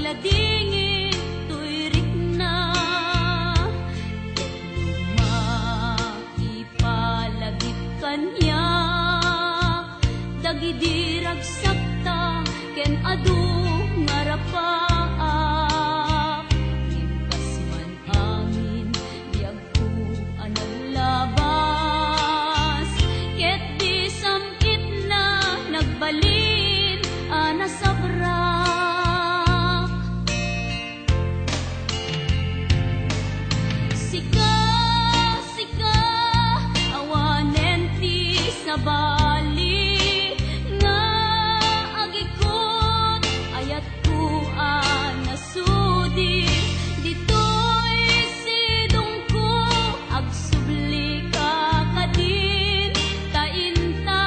ladingin tuirik na maipalagip kanya dagidirag sakta ken adu ngarapaak impas man angin biag ko anang labas ket di samit na nagbalin ana sabrak sika awanen ti sabali nga agikot ayat ko nasudi ditoy sidong ko agsubli ka kadin tainta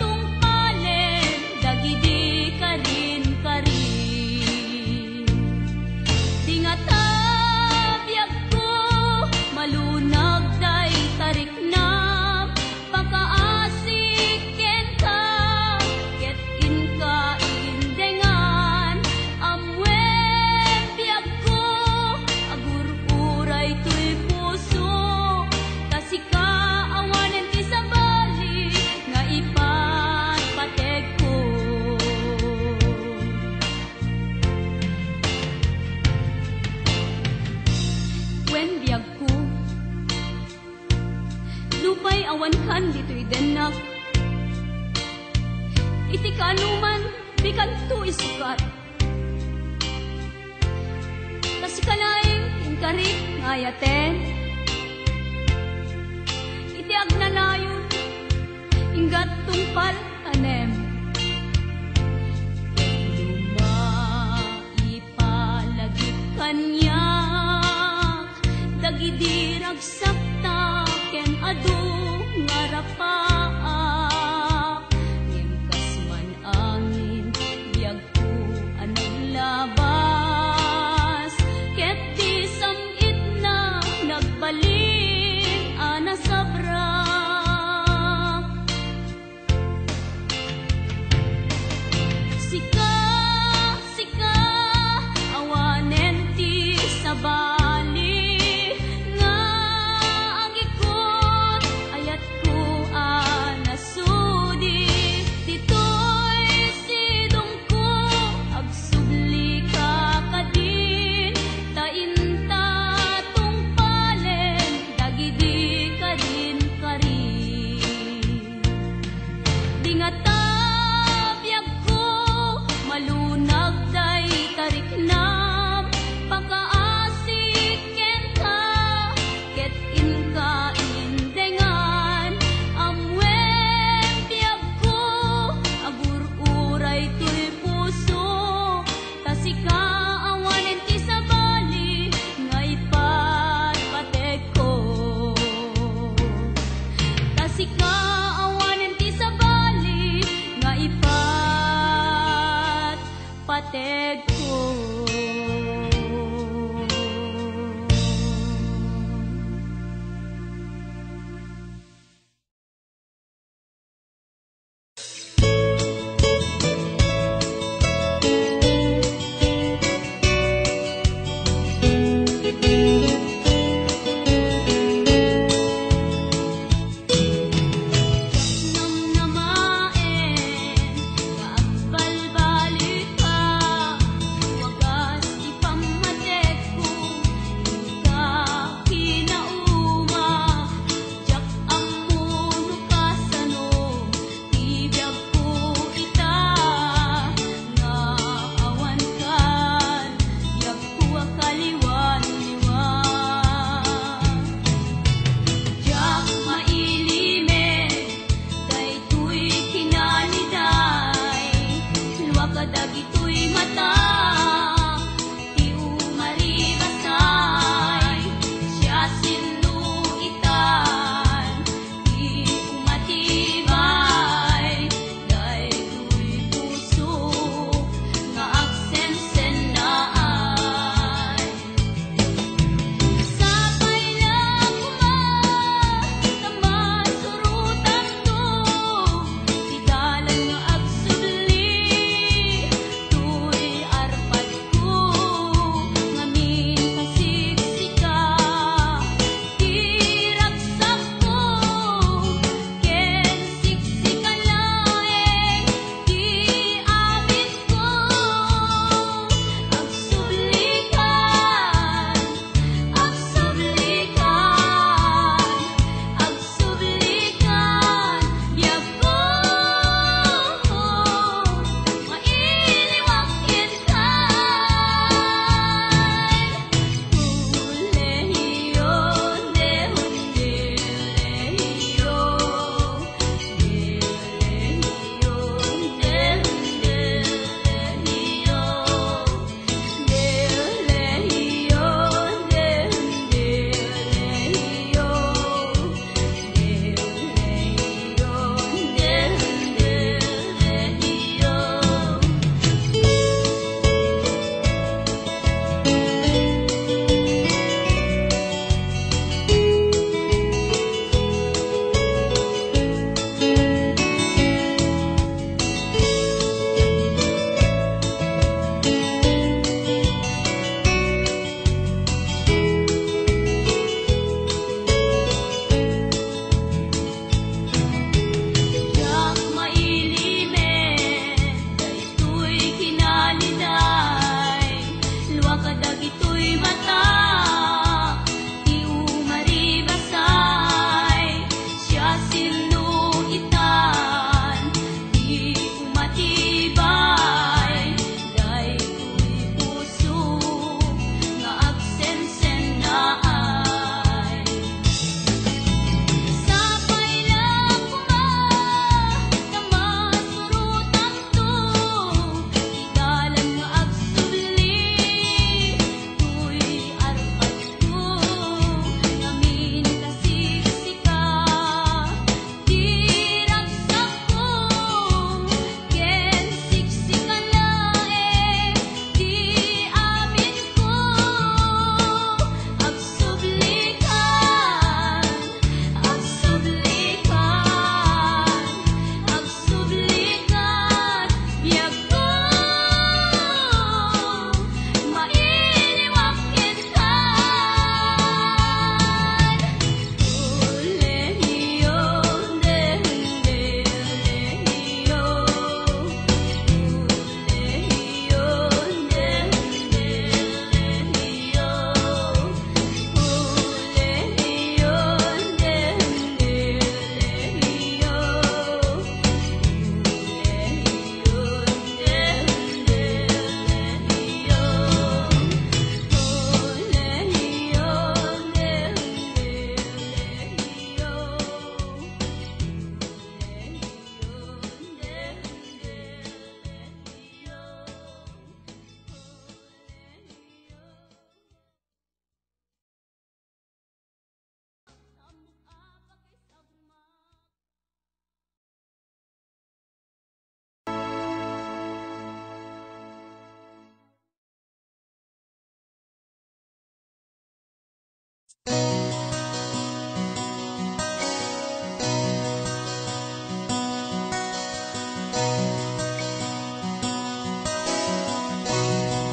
tung palen dagidi karin karin dingata biag ko malunag day tarik na pakaasik ken ka ket inka indengan amwen biag ko agur-uray to'y puso kasika awanen ti sabali nga ipatpateg ko wen biag ko lupay awan kan dito'y denak iti kanuman bikan to isukat kasi kanaing inkarik ngayaten iti agnanayon inggat tungpal tanem lumaipalagip kanyak dagidirag sakta ken adu ngarapaak ngimkas man angin biag ko anang labas ket di samit na nagbalin ana sabrak sika awanen ti sabali nga agikot ayat ko nasudi ditoy sidong ko agsubli ka kadin tainta tung palen dagidi karin karin dingata biag ko malunag day tarik na pakaasik ken ka ket inka indengan amwen biag ko agur-uray to'y puso kasika awanen ti sabali nga ipatpateg ko kasika awanen ti sabali nga ipatpateg ko namnamaen kaagbalbali ka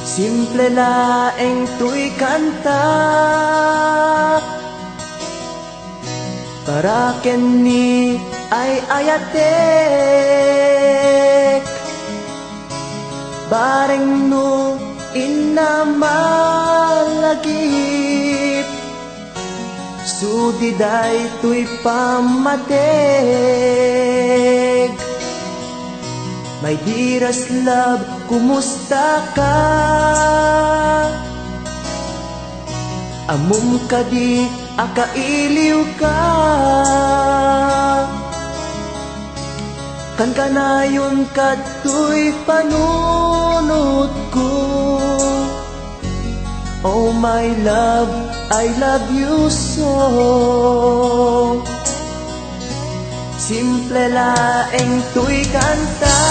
Simple laeng tuy kanta para kenni ay ayatek bareng no inamalagip sudiday tuy pamateg. My dearest love, kumusta ka? Amum ka di, akailiw ka. Kan kanayon ka tuy panunod ko. Oh my love, I love you so. Simple laeng tuy kanta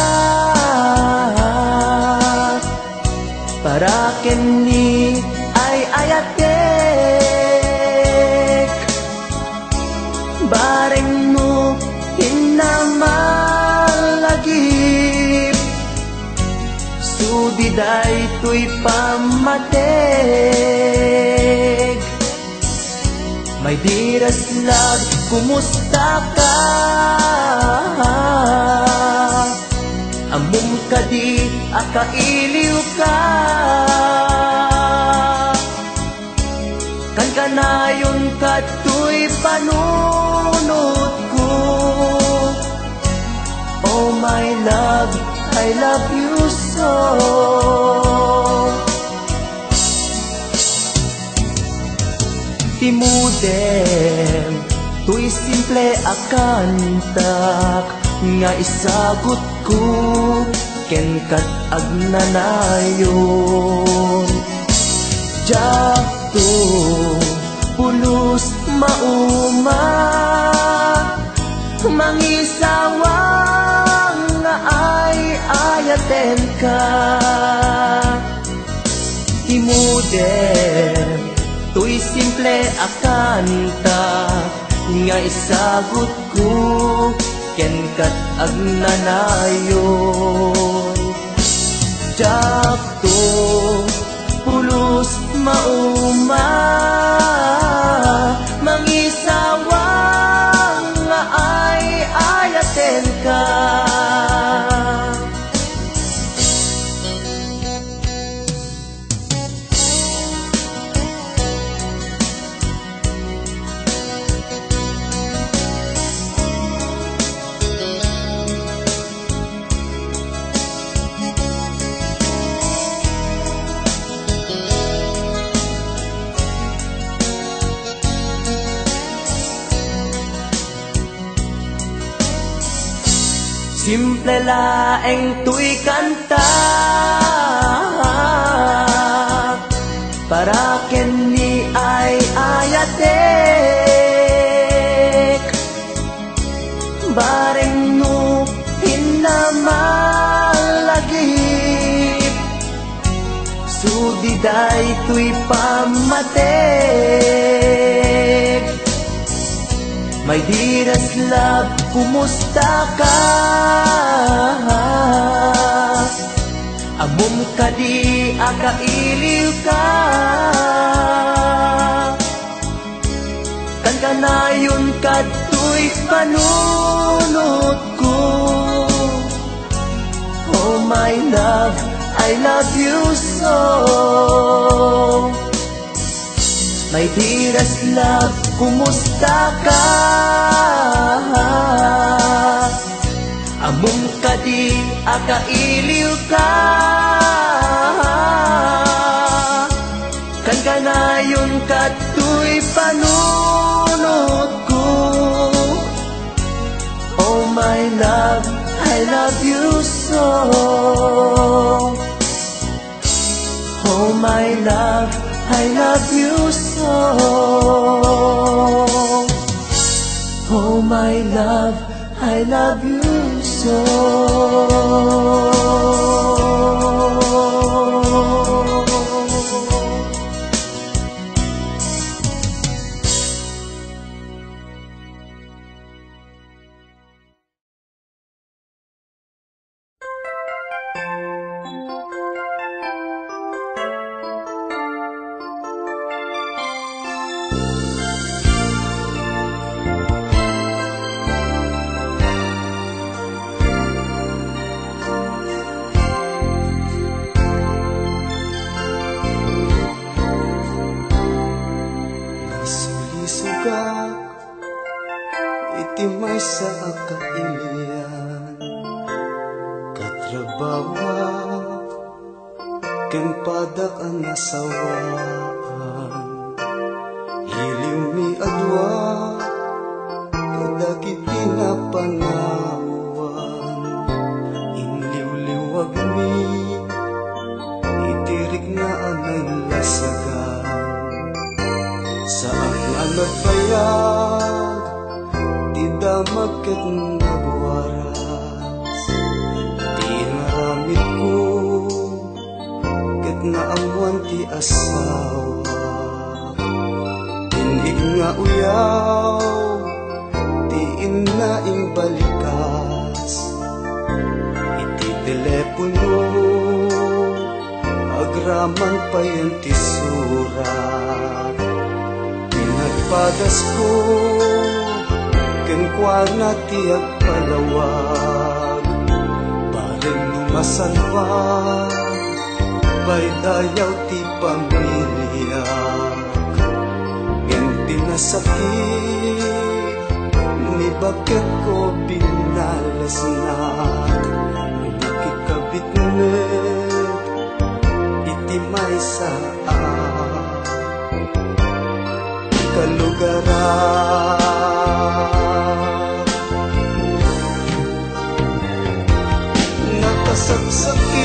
para kenni ay ayatek bareng no hinamalagip sudiday tuy pamateg. My dearest love, kumusta ka? Amum ka di, akailiw ka. Kan kanayon ka tuy panunod ko. Oh my love, I love you so. Timudem, tuy simple akantak nga isagot ko ken kat agnanayon. Jakto pulos mauma mangisawang nga ay ayaten ka. Timudem, tuy simple akanta nga isagot ko ken kat agnanayon. Jakto pulos mauma mangisawang nga ay ayaten ka. Simple laeng tuy kanta para kenni ay ayatek bareng no hinamalagip sudiday tuy pamateg. My dearest love, kumusta ka? Amum ka di, akailiw ka. Kan kanayon ka tuy panunod ko. Oh my love, I love you so. My dearest love, kumusta ka? Amum ka di, akailiw ka. Kan kanayon ka tuy panunod ko. Oh my love, I love you so. Oh my love, I love you so. Oh my love, I love you so. tugak iti may sa akailian katrabawa ken padak ang nasawaan iliw mi adwa kadagiti pinapanawan inliw-liwag mi itirik na anay lasagan saat nga nagbayag di damag ket nagwaras di naramit ko ket naamuan ti asawa tinig nga uyaw ti inaing balikas iti telepono agraman pa yan ti surat pinagpadas ko kenkwana ti agpalawag balen lumasalwag baydayaw ti pamilya ngem pinasakit ni bakit ko binalasnak nakikabitnet iti may saan kalugaran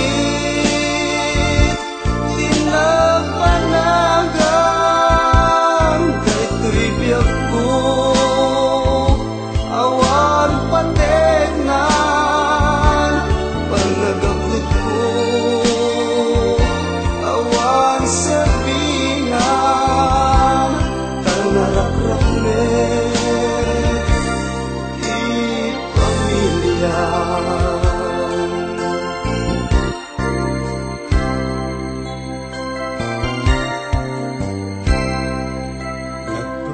nakasaksakit tinapanagan daytoy biyag ko awan pategnan panagabot ko awan sabinan tanarakrap di pamilya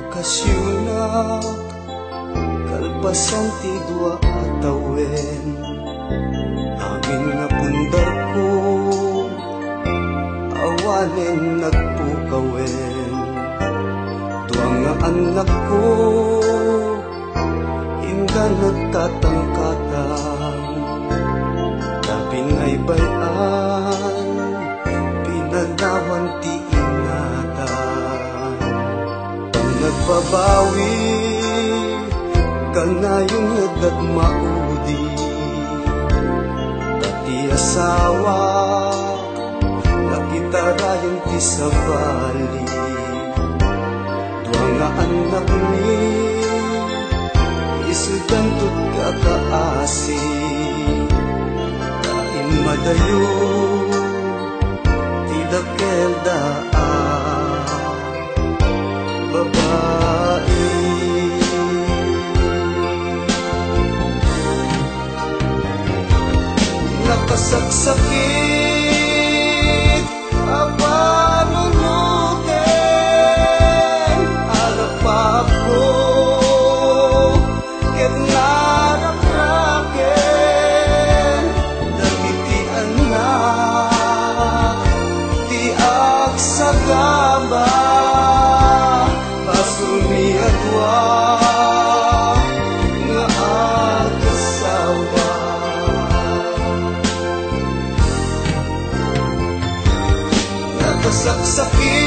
nagpakasyunak kalpasan ti dua atawen amin nga pundar ko awanen nagpukawen dua nga anak ko inda nagtatangkatang labing ay bayan pinanawan ti ingatan pag nagbabawi kanayong nadat maudi pati asawa nakitarayan ti sabali dua nga anak ni isudan tut kakaasi kain madayo ti dakel daan babae nakasaksakit apanunutin alapap ko ket narakraken dagiti anak ti agsagaba pasumi adwa nga agasawa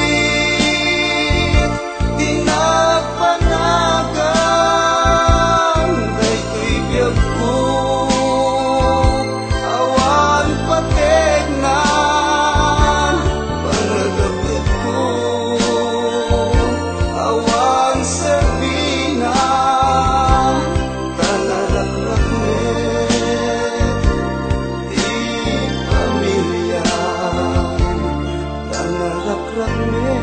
nakasaksakit tinapanagan daytoy biyag ko awan pategnan panagabot ko awan sabinan tanarakrapnet di pamilya tanarakrapnet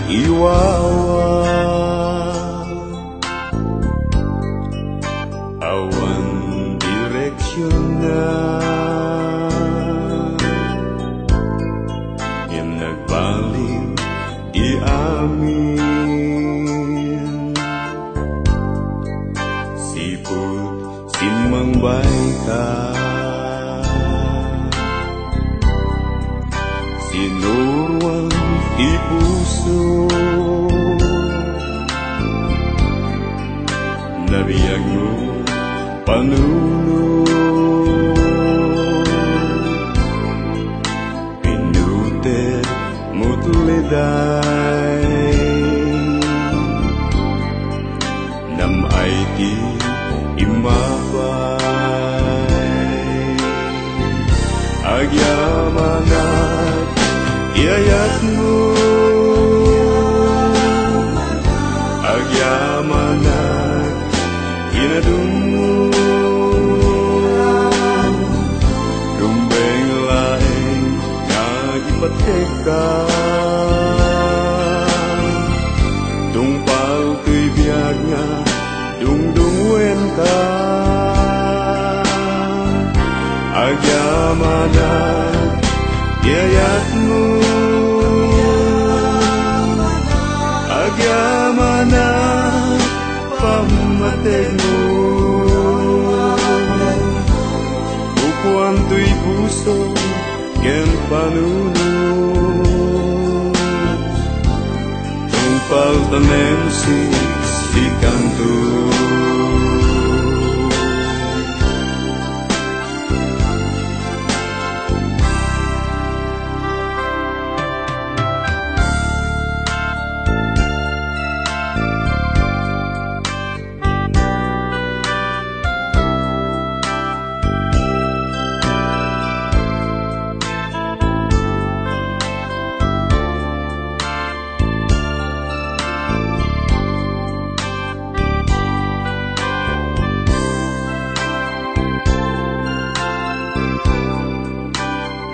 iwawa awan direksyon na yang nagbalik iamin siput simang baika sinurwang di puso nabiyag mo panuno pinuter mo tuliday nam ay di imabay agyamanat iayat mo agyamanat inadum mo rumbeng laeng nagipateka tungpal tuy biag nga dungdungwen ka agyamanat iayat mo agyamanat pamatay mo upuan tuy puso ken panunod tungpal tanem si kanto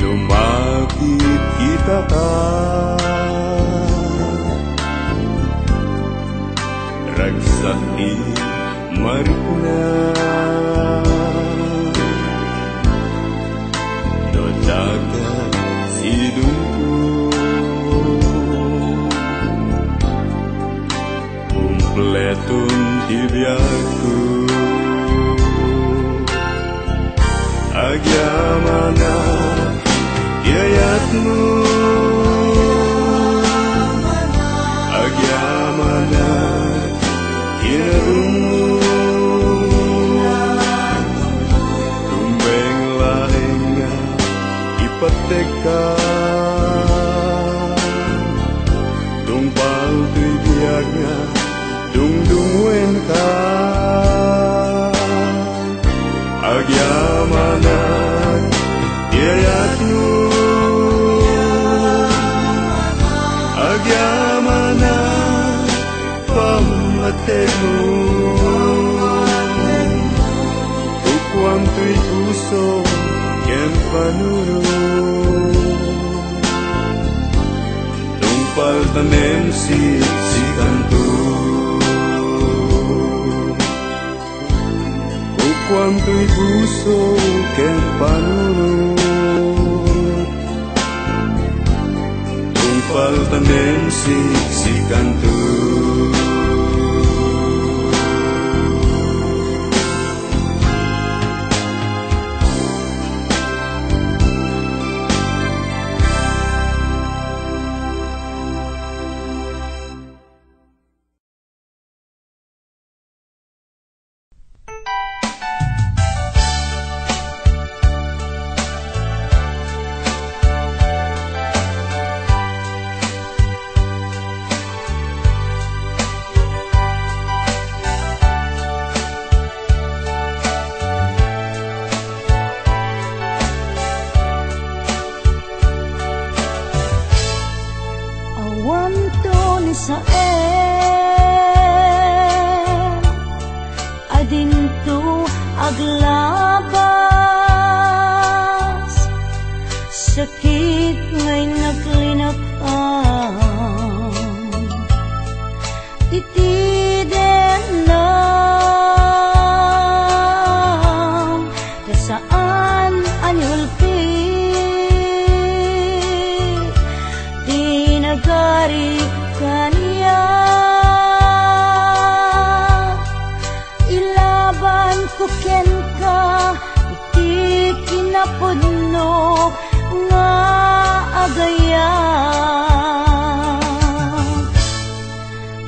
lumakit kita ta ragsaki marikna no dagat sidungko kumpletun tibiyagku agyamanat iayat mo agyamanat inadum mo rumbeng laeng nga ipateka tungpal tuy biag nga dungdungwen ka agyamanat iayat mo agyamanat pamatay mo upuan tuy puso ken panunod tungpal tanem si kanto upuan tuy puso ken panunod tungpal tanem si kanto adinto aglabas sakit ngay naglinakan Aban ko ken ka iti kinapudno nga agaya.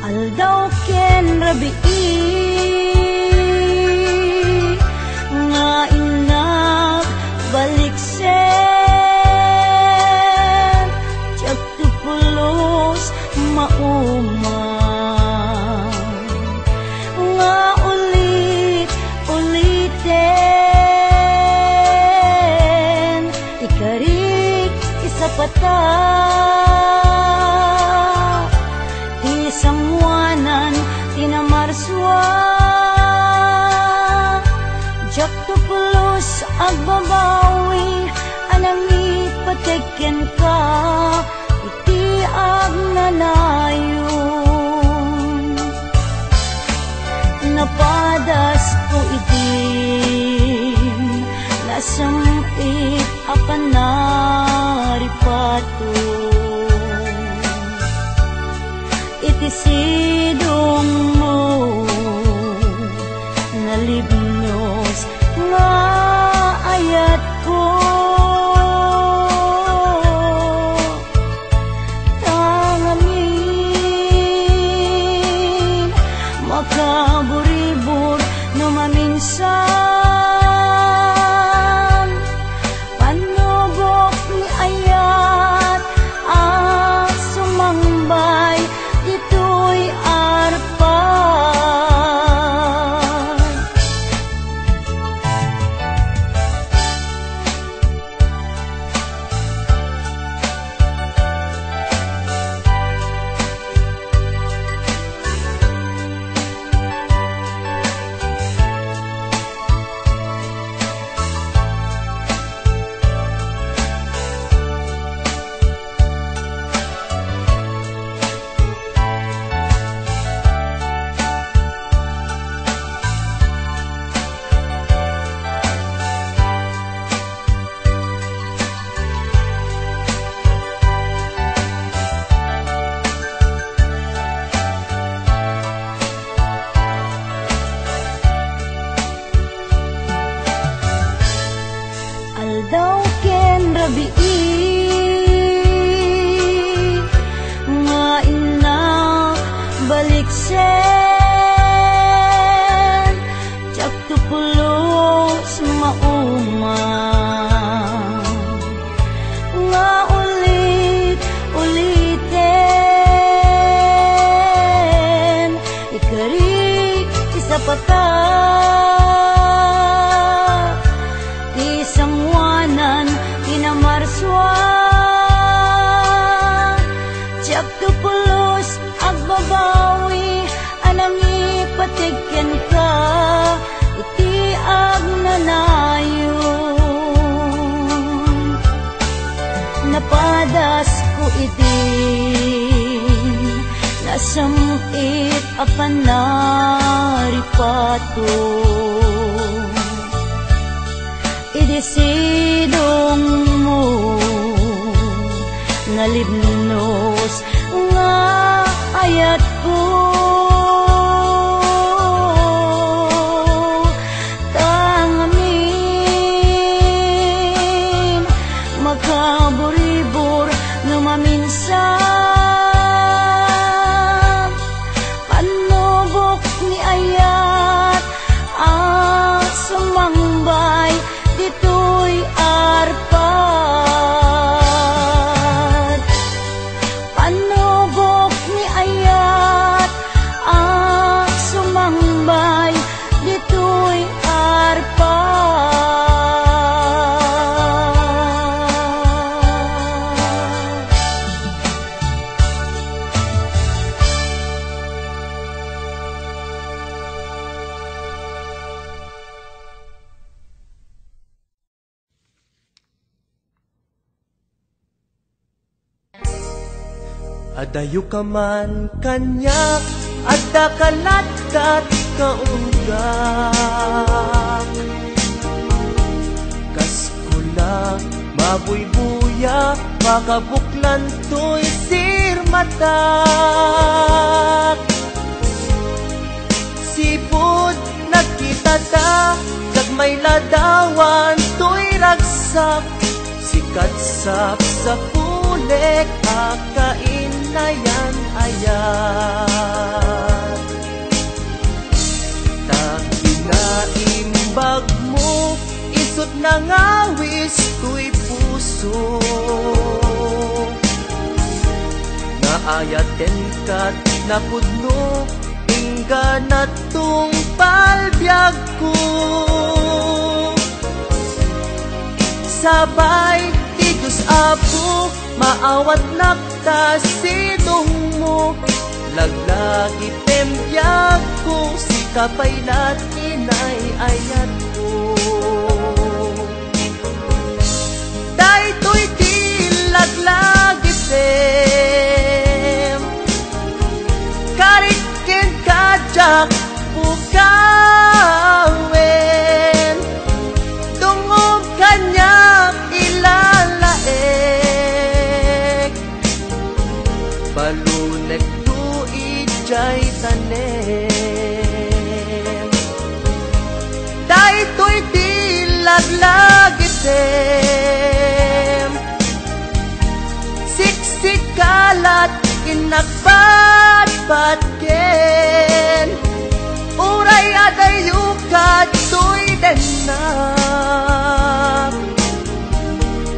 Aldaw ken rabii nga inak baliksen tiyak tupulos mauma nga ulit-uliten ikarik isapata ti sangwanan tinamarswa jak tupulos agbabawi anang ipateken ka iti agnanayon. Napadas ko itin nasamit akan naripato iti sidong mo nalibnos nga ayat ko. Tangamin makaburibur no maminsan panubok ni ayat ang sumambay dito'y arpan. Aldaw ken rabii nga inak baliksen tiyak tupulos mauma nga ulit-uliten ikarik isapata sangwanan tinamarswa tiyak tupulos agbabawi anang ipateken ka iti agnanayon. Napadas ko itin nasamit apan naripato idisidong mo nalibnos nga ayat ko. Tangamin makaburibur no maminsan panubok ni ayat ang sumambay dito'y arpan. Panubok ni ayat ang sumambay dito'y arpan. Adayo ka man kanya adda kalatkat kaunggak kaskula mabuybuya makabuklan to'y sirmatak sipod nagkita ladawan to'y ragsak, sikatsap sa pulik, akain na yan ayan. Takinaimbag mo, isot na ngawis to'y puso, naayaten kat napudno, ingga na tong palbyag ko. Sabay ti Diyos Apo, maawat nakta sidong mo, laglagi pembiyag ko, si kapaylat inay ayat ko. Daytoy ti laglagi pem, karikin kajak bukawen, dungob kanyak ilalaek, balunek tu ijay tanem. Daytoy ti laglagi tem, siksikalat inagbatbatken, uray adayukat to'y denak,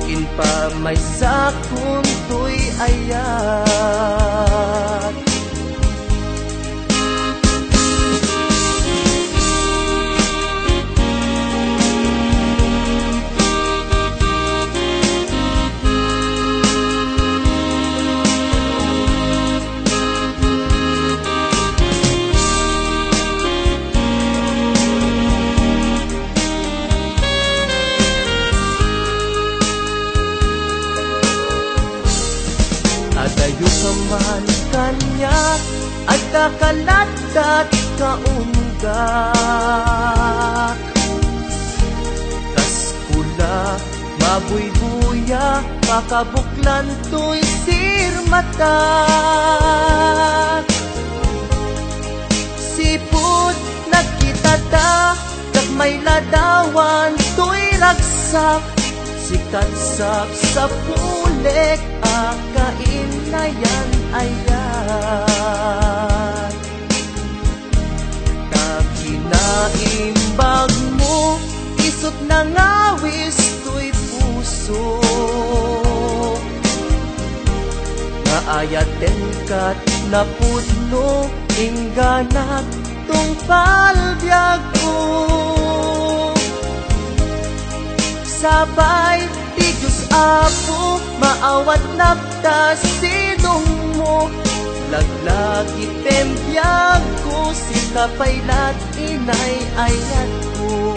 inpamay sakun to'y ayat. Adayo kaman kanya, at kakalatat kaunggak, kaskula mabuybuya, makabuklan to'y sirmatak. Sipud nagkitata, kag may ladawan to'y ragsak, sikatsap sa pulik, akain na yan ayan. Takinaimbag mo, isot na ngawis to'y puso, naayaten kat napudno, ingganat tong palbyag ko. Sabay ti Diyos Apo, maawat napta sidong mo, laglagi pembiyag ko, si kapaylat inay ayat ko.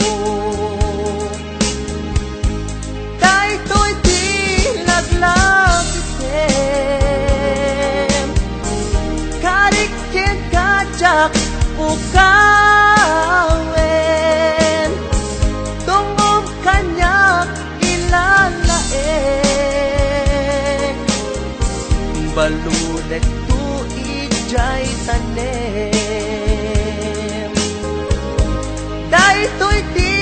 Daytoy ti laglagi tem, karikin kajak bukawen, tungob kanyak ilalaek, balunek tu ijay tanem. Daytoy ti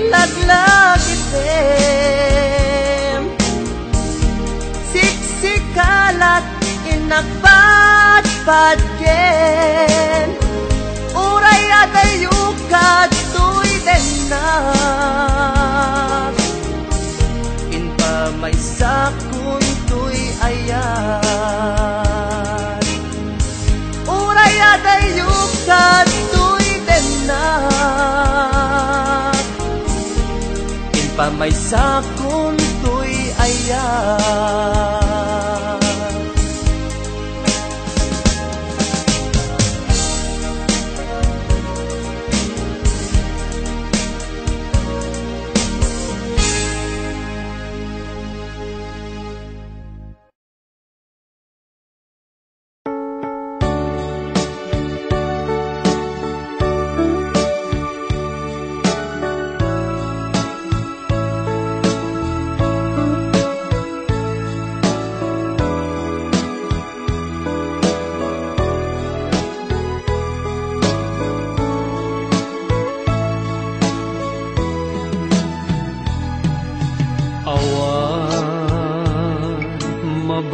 laglagi tem, siksikalat inagbatbatken, uray adayukat to'y denak, inpamay sakun to'y ayat. Uray adayukat to'y denak, inpamay sakun to'y ayat.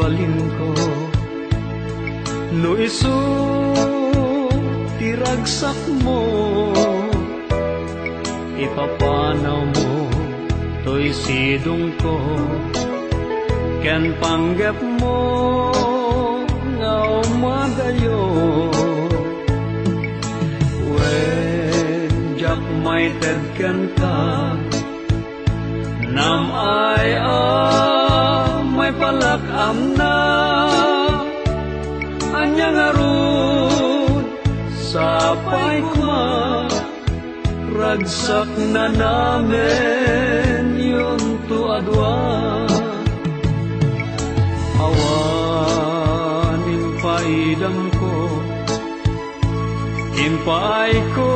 mabalin ko no isu tiragsak mo ipapanaw mo to'y sidong ko ken panggap mo nga umadayo when jak may tedken ka nam ay may palakam na anyang arud sapay kuma ragsak na namin yun to adwa awan impaidam ko impay ko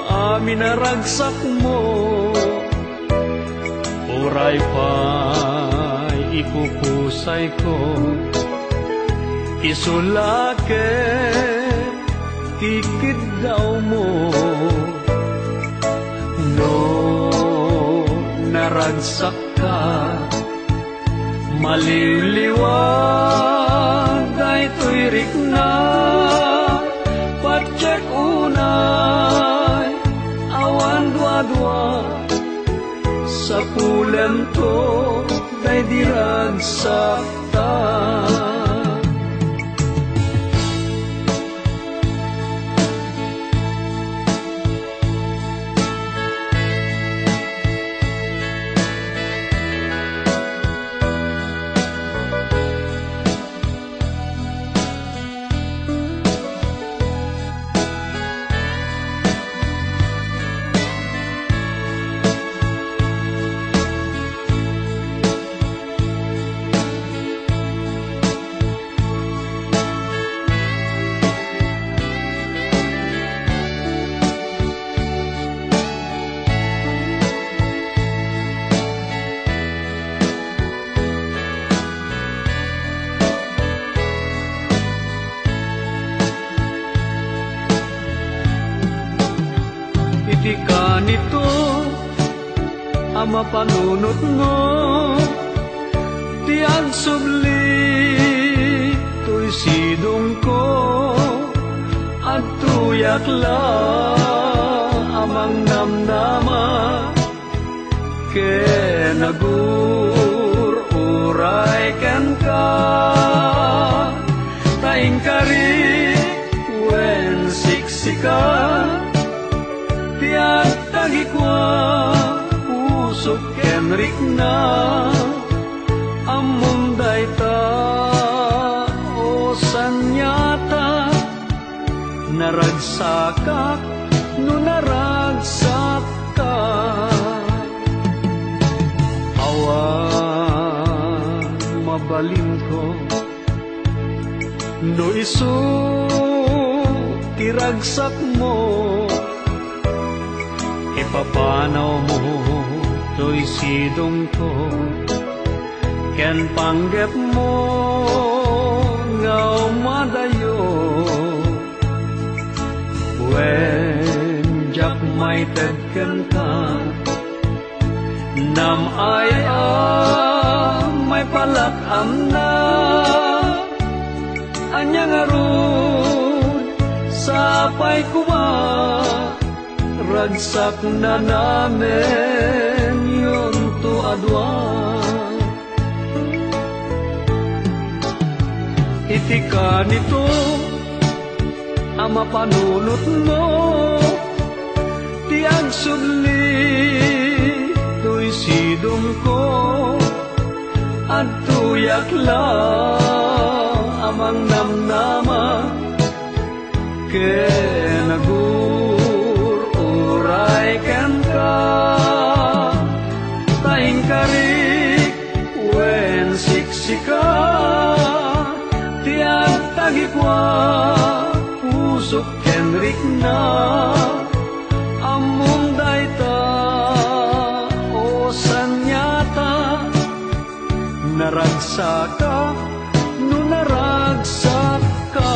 amin na ragsak mo uray pa'y ipupusay ko isulake tikid daw mo no naragsak ka maliliwag ay tuirik na patsek unay awan dua-dua sa pulam to day diragsak ta ka nito ang mapanunot mo tiyan subli to'y sidong ko at tuyak la amang namnama ke nagur uray kan ka taing kari wen siksika tiyak tagikwa usok kenrik na among dayta o sanyata naragsakak no naragsak ka awan mabalin ko no isu tiragsak mo ipapanaw mo to'y sidong ko ken panggap mo nga umadayo when jak may tedken ka nam ay may palakam na anyang arud sapay kuma ragsak na namin yun to adwa itika nito ang mapanunot mo tiang subli to'y sidong ko at tuyak la amang namnama ke nagur uray kan ka taing karik wen siksika tiyak tagikwa pusok kenrik na among dayta o sanyata naragsaka no naragsak ka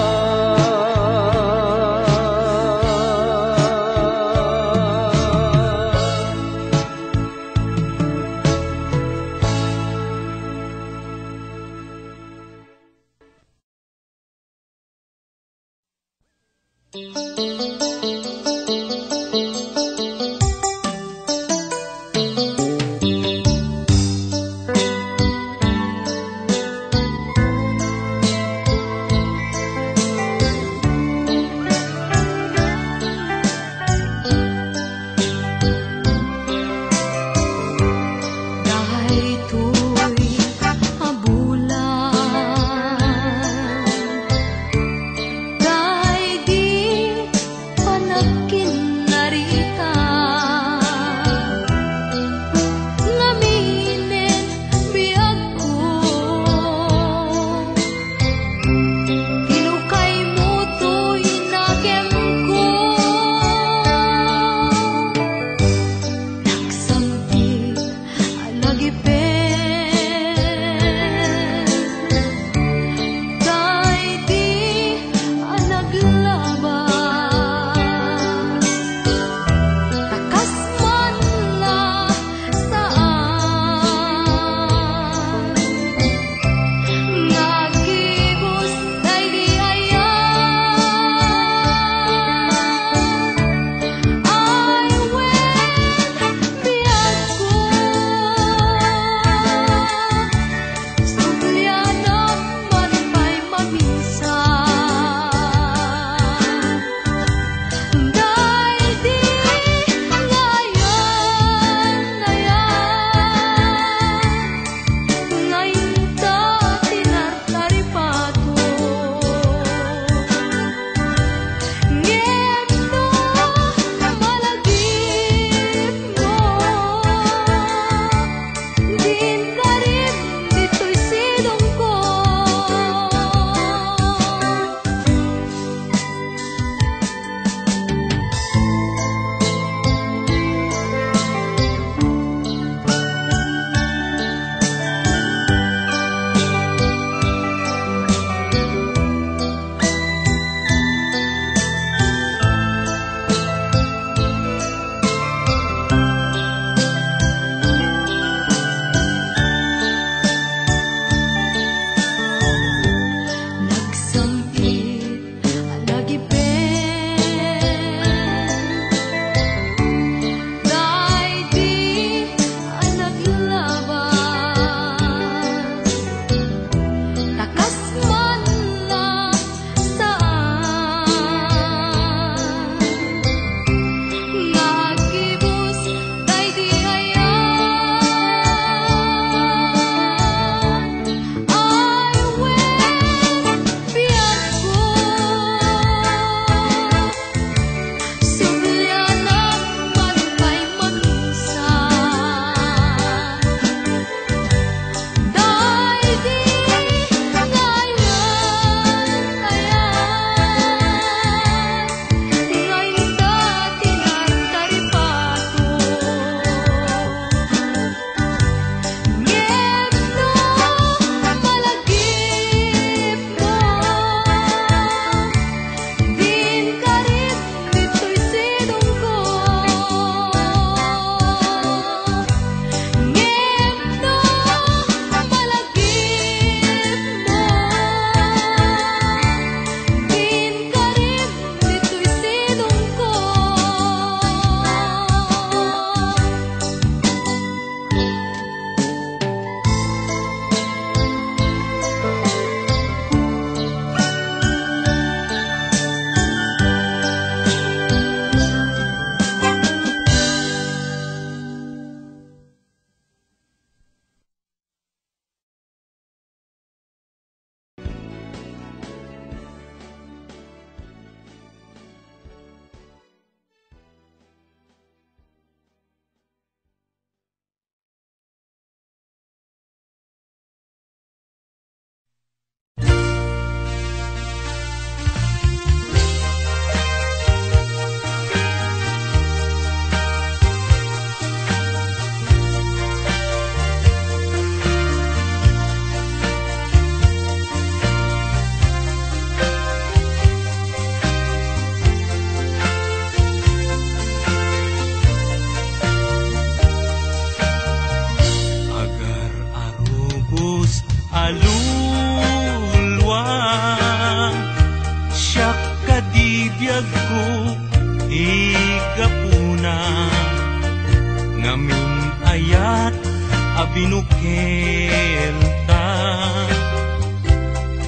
abinukel ka.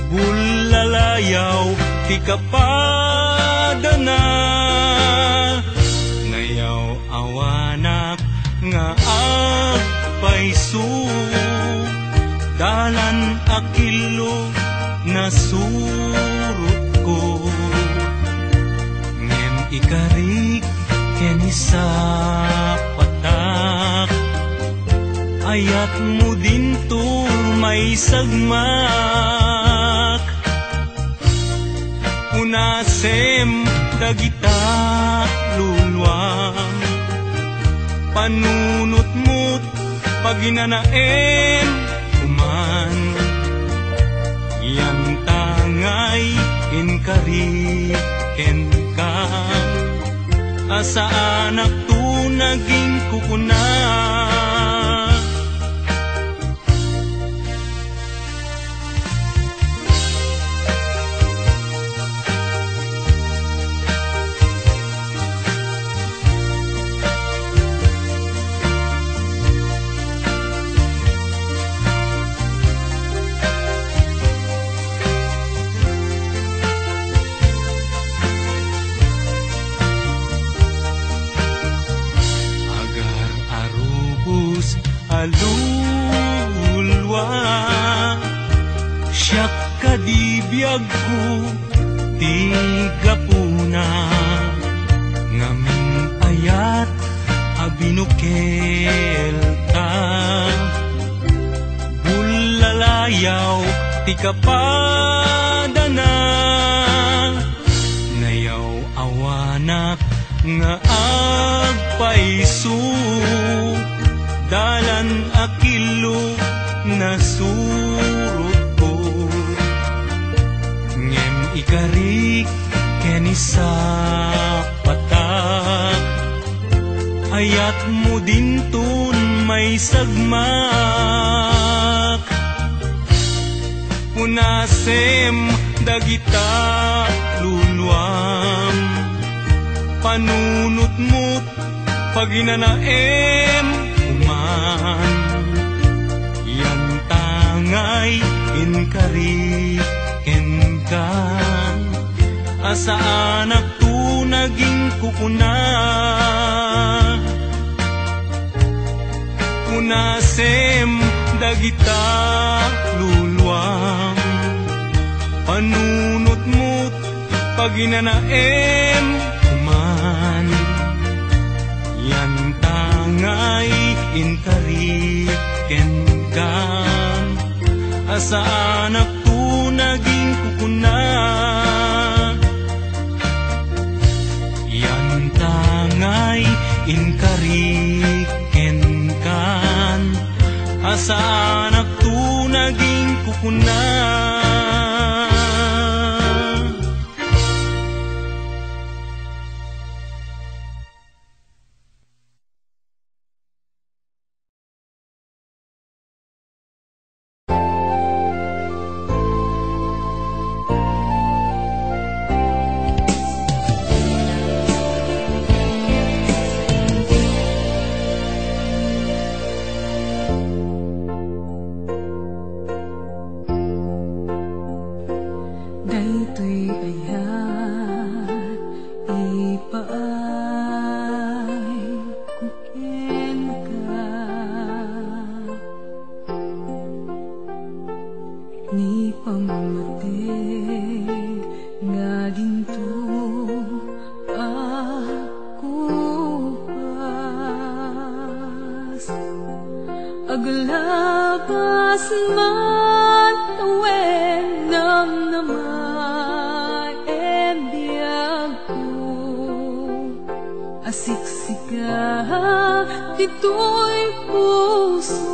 Bulalayaw ti kapadana, nayaw awanak nga agpaisu. Dalan akilo nasurot ko, ngem ikarik ken isa patak. Ayat mo din to may sagmak, unasem dagita luluang. Panunot mo't paginanaem kuman, yan tangay inkariken ka. Asa anak to naging kukuna, alulwa. Siyak kadibiyag ko tigapuna, ngamin ayat abinukel ka. Bulalayaw ti kapadana, nayaw awanak nga agpaisu. Dalan akilo nasurot ko, ngem ikarik ken isa patak. Ayat mo din tun may sagmak, unasem dagita luluam. Panunot mo't paginanaem kuman, yan tangay inkariken ka. Asa anak to naging kukuna, unasem dagita luluang. Panunot mo't paginanaem kuman, yan tangay inkariken ka. Asa anak to naging kukuna, yan tangay inkariken ka. Asa anak to naging kukuna. Aglabas man tawen nam namay ebiyag ko, asiksika dito'y puso.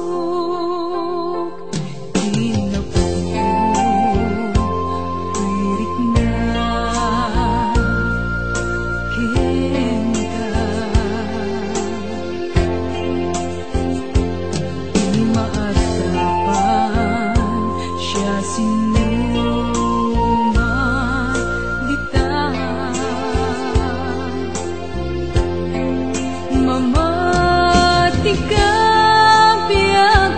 Mamatika biya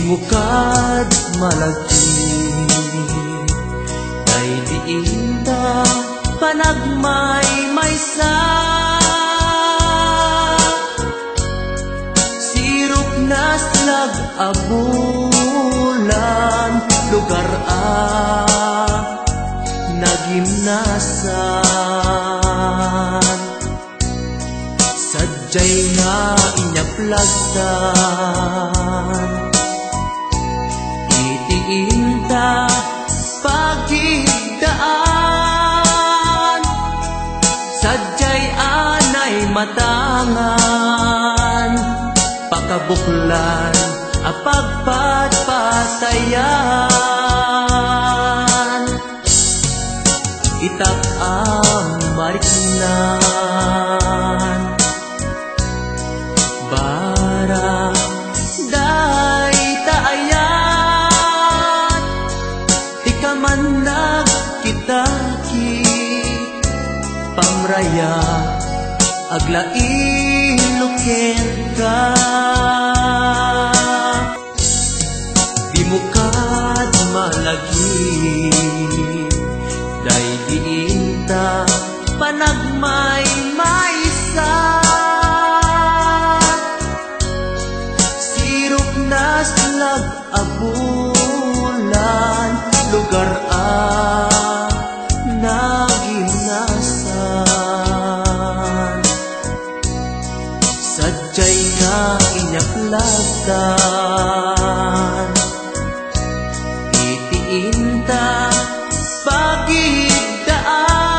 mukad malagi kay diinda panagmay-maysa sirup naslag abulan lugar nagimnasan sadyay nga inyaplagtan itiinta pagigdaan sadyay anay matangan pakabuklan apagpatpasayan itak mariknan bara day taayan di ka man nagkitaki pamraya aglain ka di mukad malagi day diinta panagmay-maysa sirup naslag abulan lugar naginasan sadyay nga inyaklagtan itiinta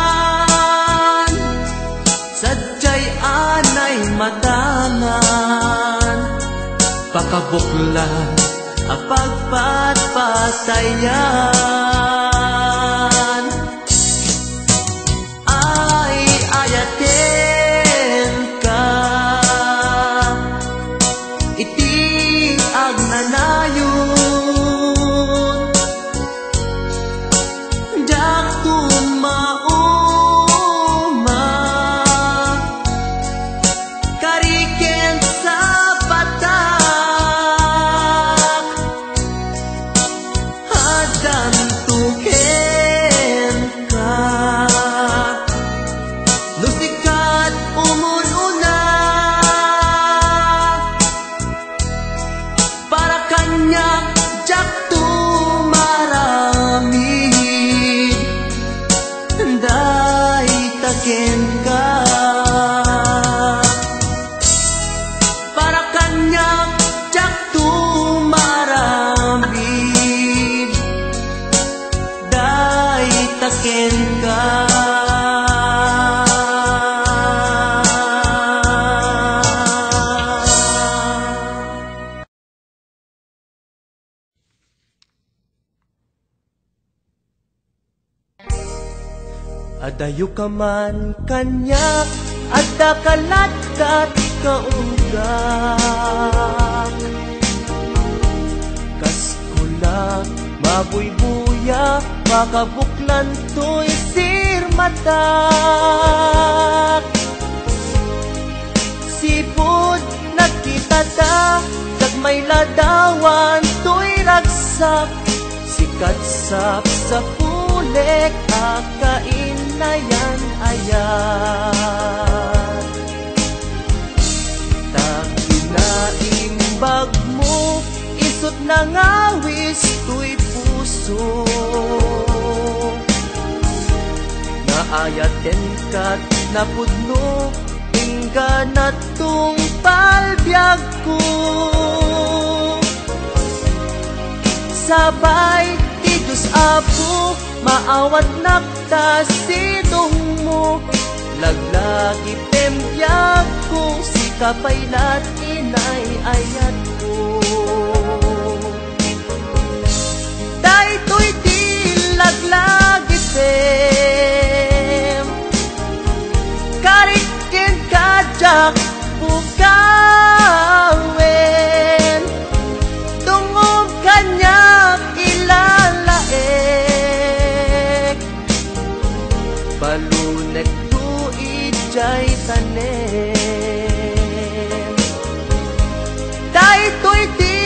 pagigdaan sadyay anay matangan pakabuklan apagpatpasayan ay ayaten ka iti agnanayon jak tumauma kariken sa batak hadan tuken ka nusikat umununa para kanya jak tumaramid day taken ka para kanya jak tumaramid day taken ka adayo ka man kanya adda kalatkat kaunggak kaskula mabuybuya makabuklan to'y sirmatak sipod nagkita ta kagmay ladawan to'y ragsak sikatsap sa pulek akainayan ayan takinaimbag mo isot nangawis to'y puso naayaten kat napudno ingga na tong palbyag ko sabay ti Diyos Apo maawat nakta sidong mo laglagi pembiyag ko si kapaylat inay ayat ko daytoy di laglagi pem karikin kajak bukawen tungog kanyak ilalaek balunek tuit jay tanem daytoy di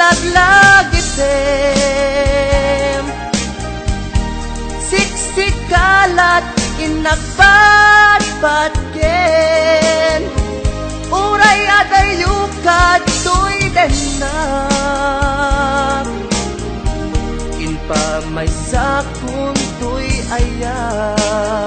laglag laglagitem siksikalat inagbatbatken uray adayukad tuy denak inpamaysakun tuy ayat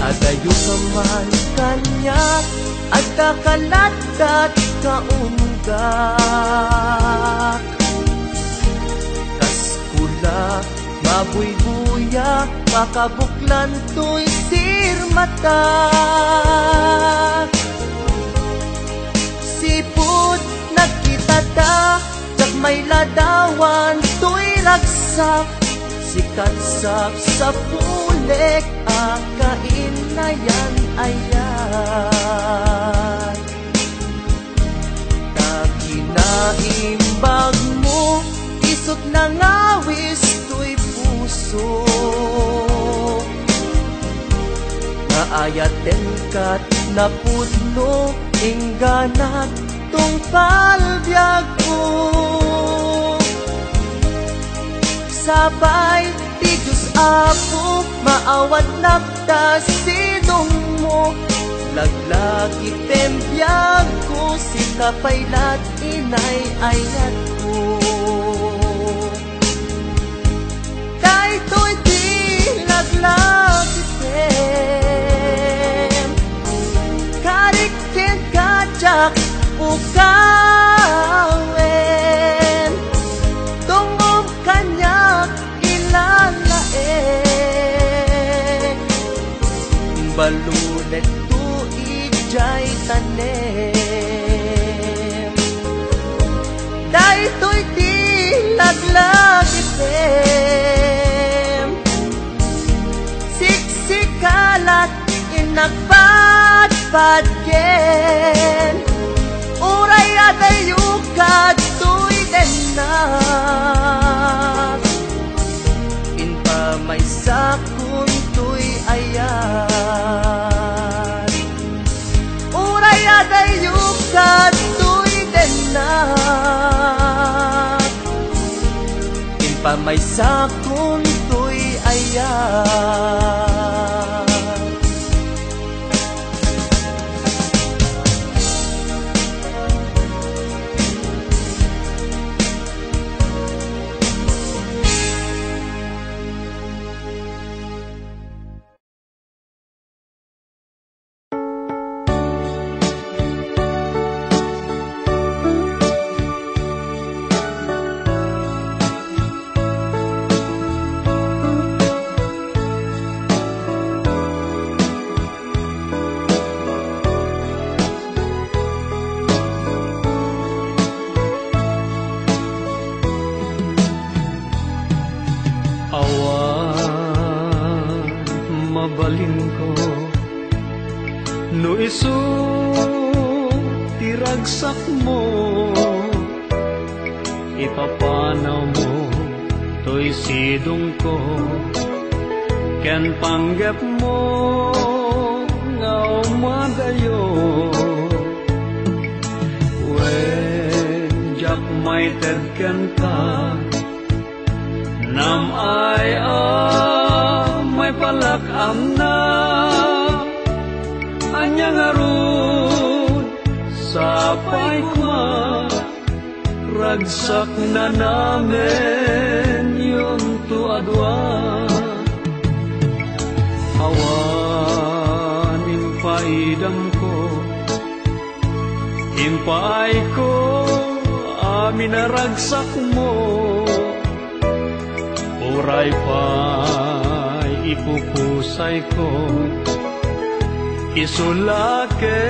adayo ka man kanya at kakalatat kaunggak kaskula mabuybuya makabuklan to'y sirmata siput nagkitata jak may ladawan to'y ragsak sikatsap sa pulek akain na yan ayan kaginaimbag mo isot na ngawis to'y puso naayaten kat na puno ingganat tong palbyag ko sabay ti Diyos Apo maawat napta sidong mo laglagi tembiyag ko si kapaylat inay ayat ko daytoy di laglagi tem karikin kajak ukawen tungom kanyak ilalae balunet tu ijay tanem daytoy di laglagi tem siksikalat inagbatbatken uray adayukad tuy denak inpamaysakun tuy ayat uray adayukad tuy denak inpamaysakun tuy ayat mabalin ko no isu tiragsak mo ipapanaw mo to'y sidong ko ken panggap mo nga umadayo when jak may tedken ka nam ay may palakam na anyang arun sapay kuma ragsak na namin yung tuadwa hawan impaidam ko impaay ko amin na ragsak mo uray pa'y ipupusay ko isulake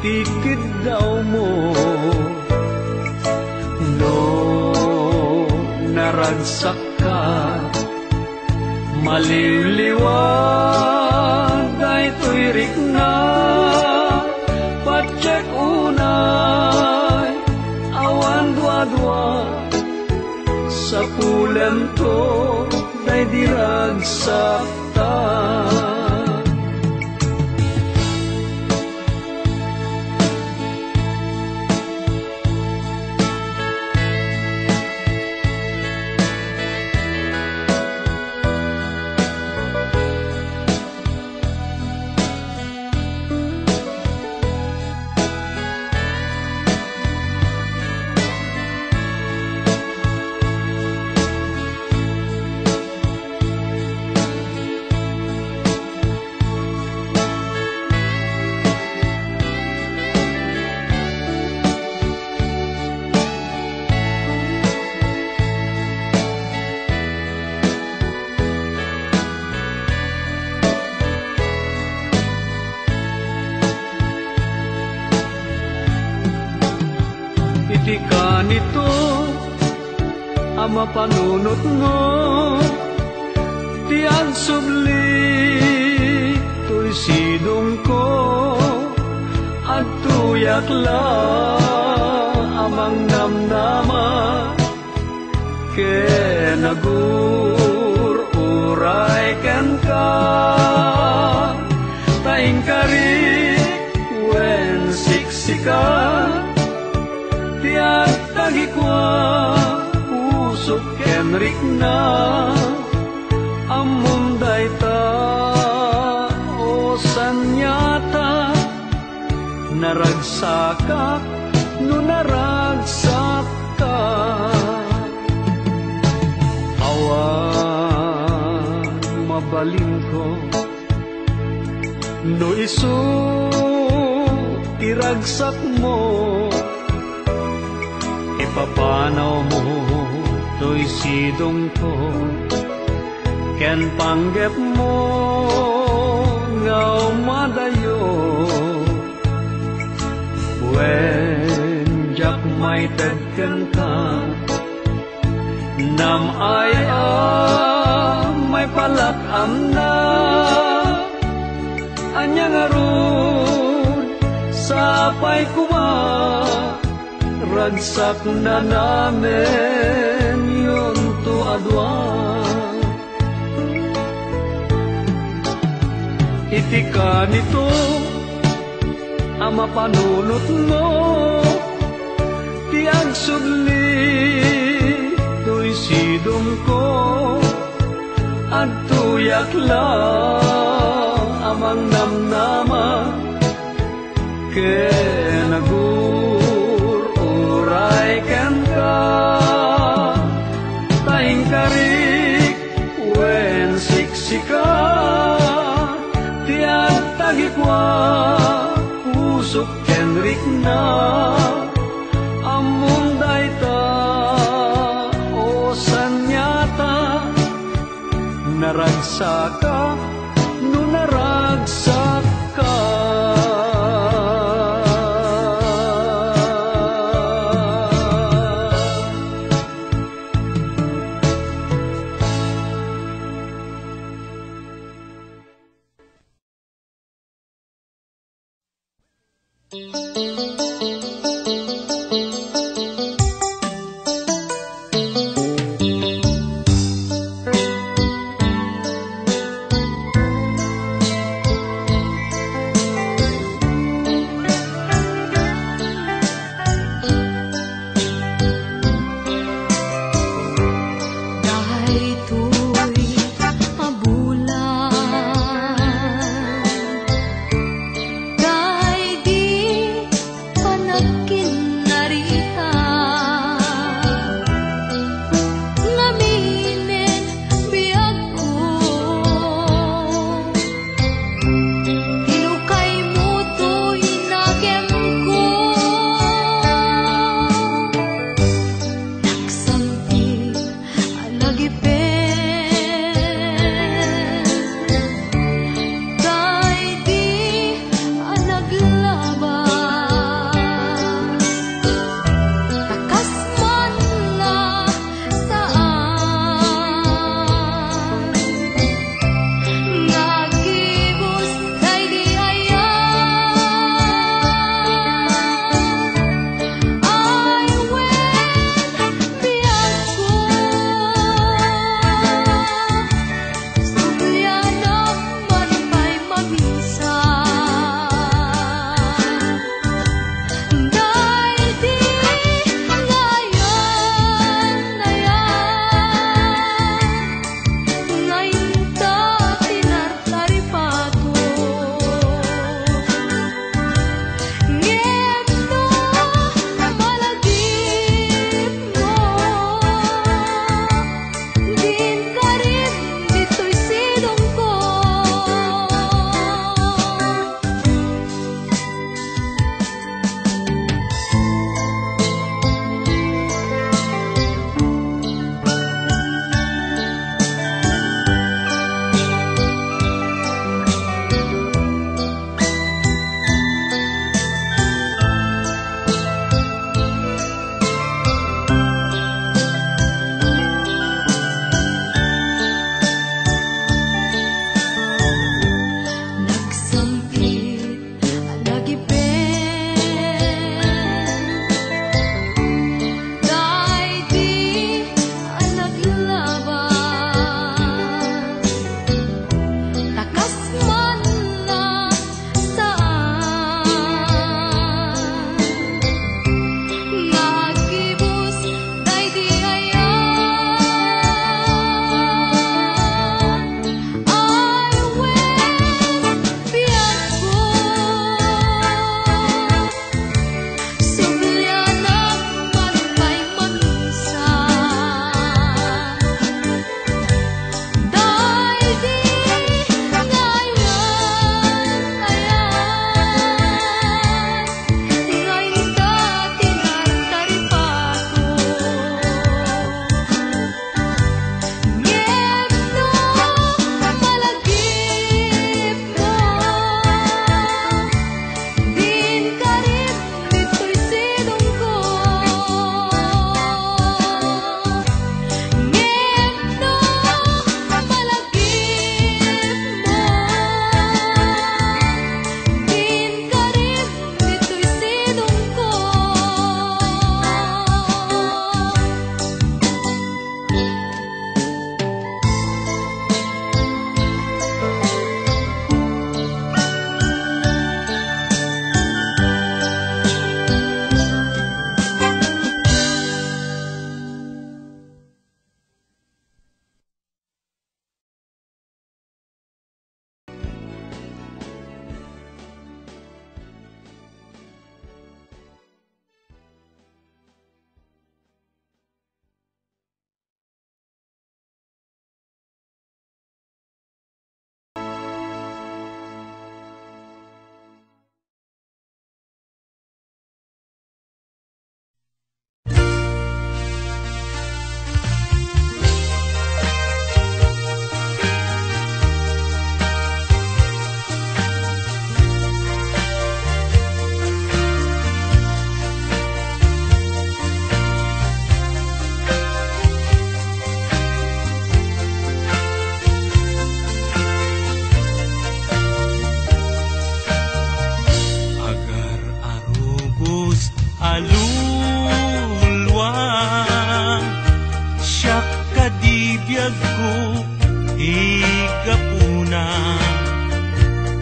tikid daw mo no naragsak ka. Maliliwag daytoy rikna, patsek unay awan dua-dua, sa pulen to day diragsak ta. Iti ka nito ang mapanunot mo, ti agsubli to'y sidong ko, at tuyak la amang namnama, ke nagur-uray ken ka, taing kari wen siksika, tiyak tagikwa usok kenrik na amunday ta o sanyata, naragsakak no naragsak ka. Awan mabalin ko no isu iragsak mo, ipapanaw mo to'y sidong ko, ken panggep mo ngaw madayo, wen jak may tedken ka, nam ay may palatam na, anyang arun sapay kuma, ragsak na namin yun to adwa. Iti ka nito ang mapanunot mo, ti agsubli to'y sidong ko, at tuyak la amang namnama, ke nagur-uray ken ka, taing karik wen siksika, tiyak tagikwa usok kenrik na amunday ta o sanyata, naragsaka no naragsak ka.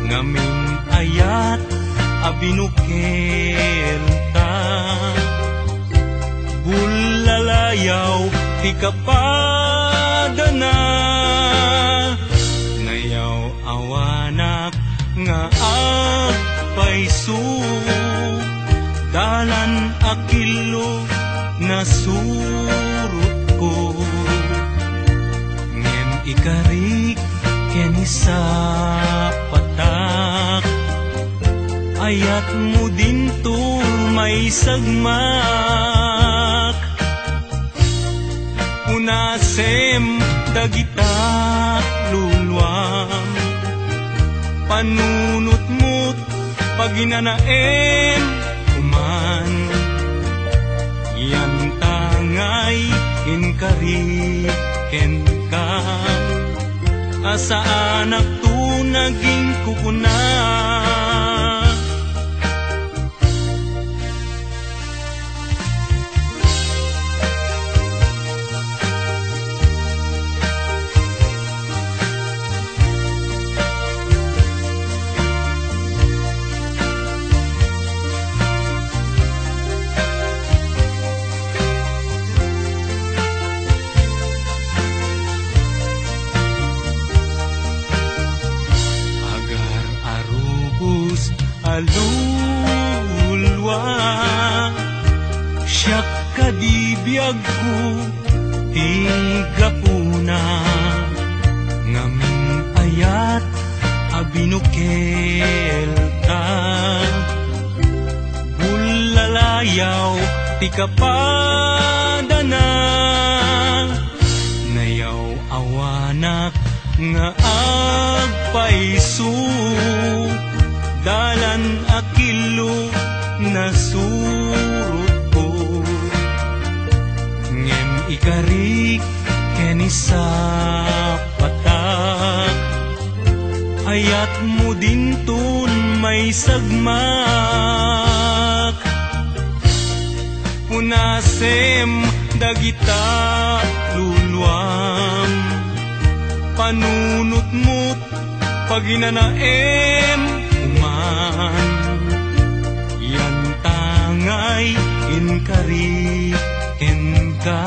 Ngamin ayat abinukel ta, bulalayaw ti kapadana, ngayaw awanak nga agpaisu, dalan akilo na surut ko, ngem ikarik keni sa patak, ayat mo dinto may sagmak, unasem dagita luluam, panunot-mut paginanaem uman, yan tangay inkariken ka, asa anak tu naging kukuna. Alulwa siya kadibiyag ko tigapuna, ngamin ayat abinukel ka, bulalayaw ti kapadana, nayaw awanak nga agpaisu, dalan akilo na surut ko, ngem ikarik keni sa patak, ayat mo dinton may sagmak, punasem dagita luluam, panunot-mut paginanaem uman, yan tangay inkariken ka,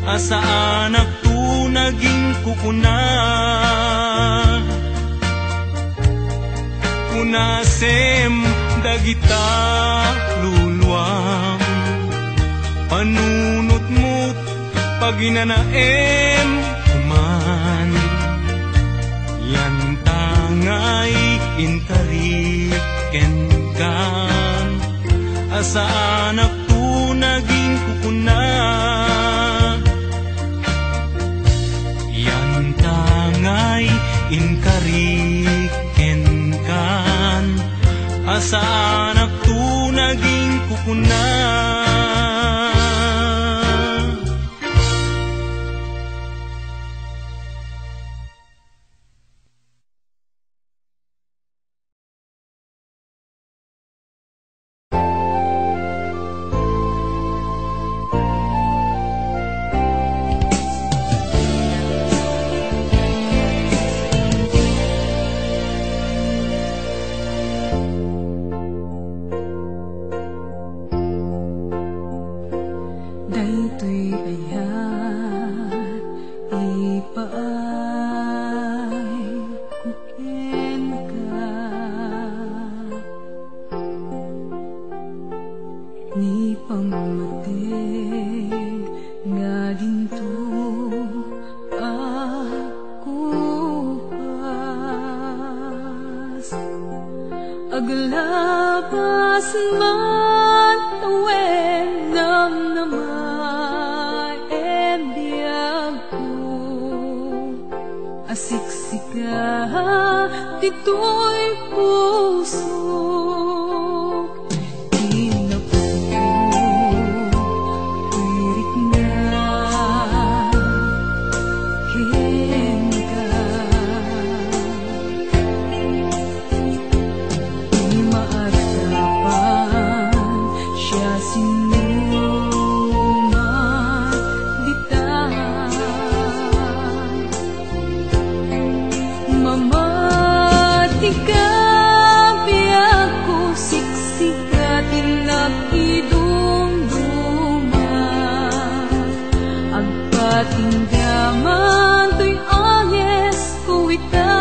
asa anak tu naging kukuna, kunasem dagita luluam, panunot-mut paginanaem uman, yan tangay inkariken kan, asa anak tu naging kukuna, yan tangay inkariken kan, asa anak tu naging kukuna. Aglabas man awen nam namay ebiyag ko, asiksika dito'y puso. Mamad Tikabi ako siksikat inakidumduma agpatinggaman to'y anges kuwita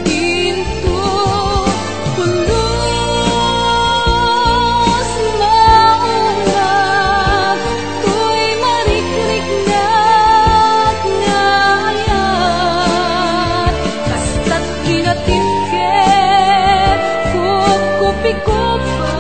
Dinto pulos maunag to'y marikrik ngayat kasta't kinatipket kukupi-kupa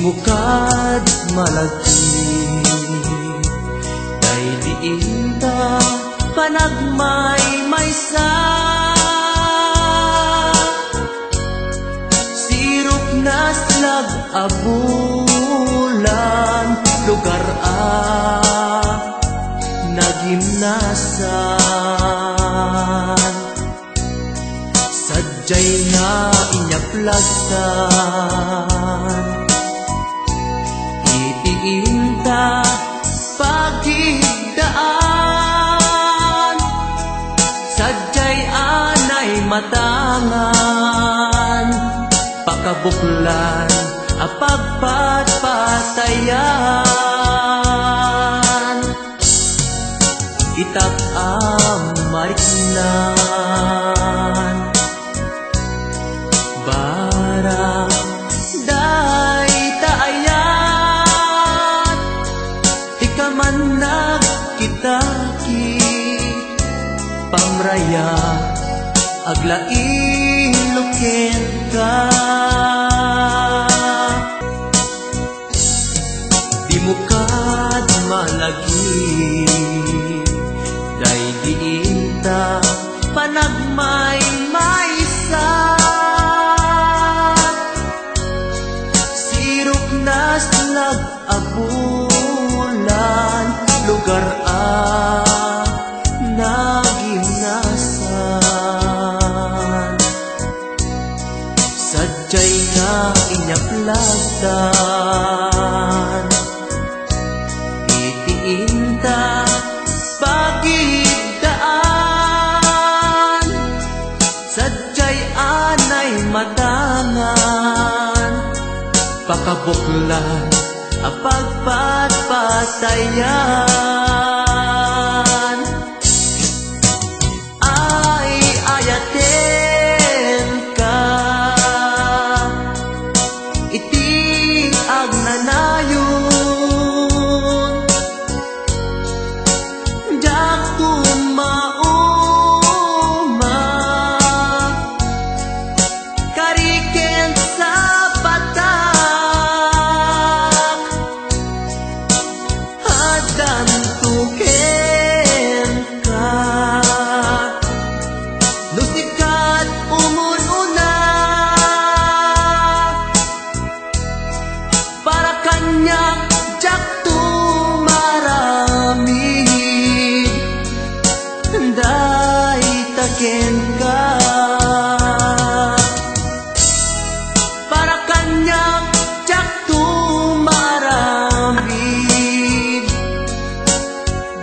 Mukad malagi kay diinta panagmay-maysa Sirop na slag abulan lugar nagimnasan Sadyay na inyaplagtan Inta pagigdaan Sadyay anay matangan Pakabuklan apagpatpatayan Itak amariknan Barang pamraya aglain ka di mukad malagi day diinta panagmay-maysa sirok na slag abulan lugar sadyay nga inyaplagdan itiinta pagigdaan sadyay anay matangan pakabuklan ang pagpatpatayan ay ayaten ka iti agnanayon jak tumauma kariken sa patak hadan tuken ka lusikat umununa para kanyak jak tumaramid day taken ka para kanyak jak tumaramid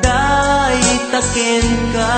day taken ka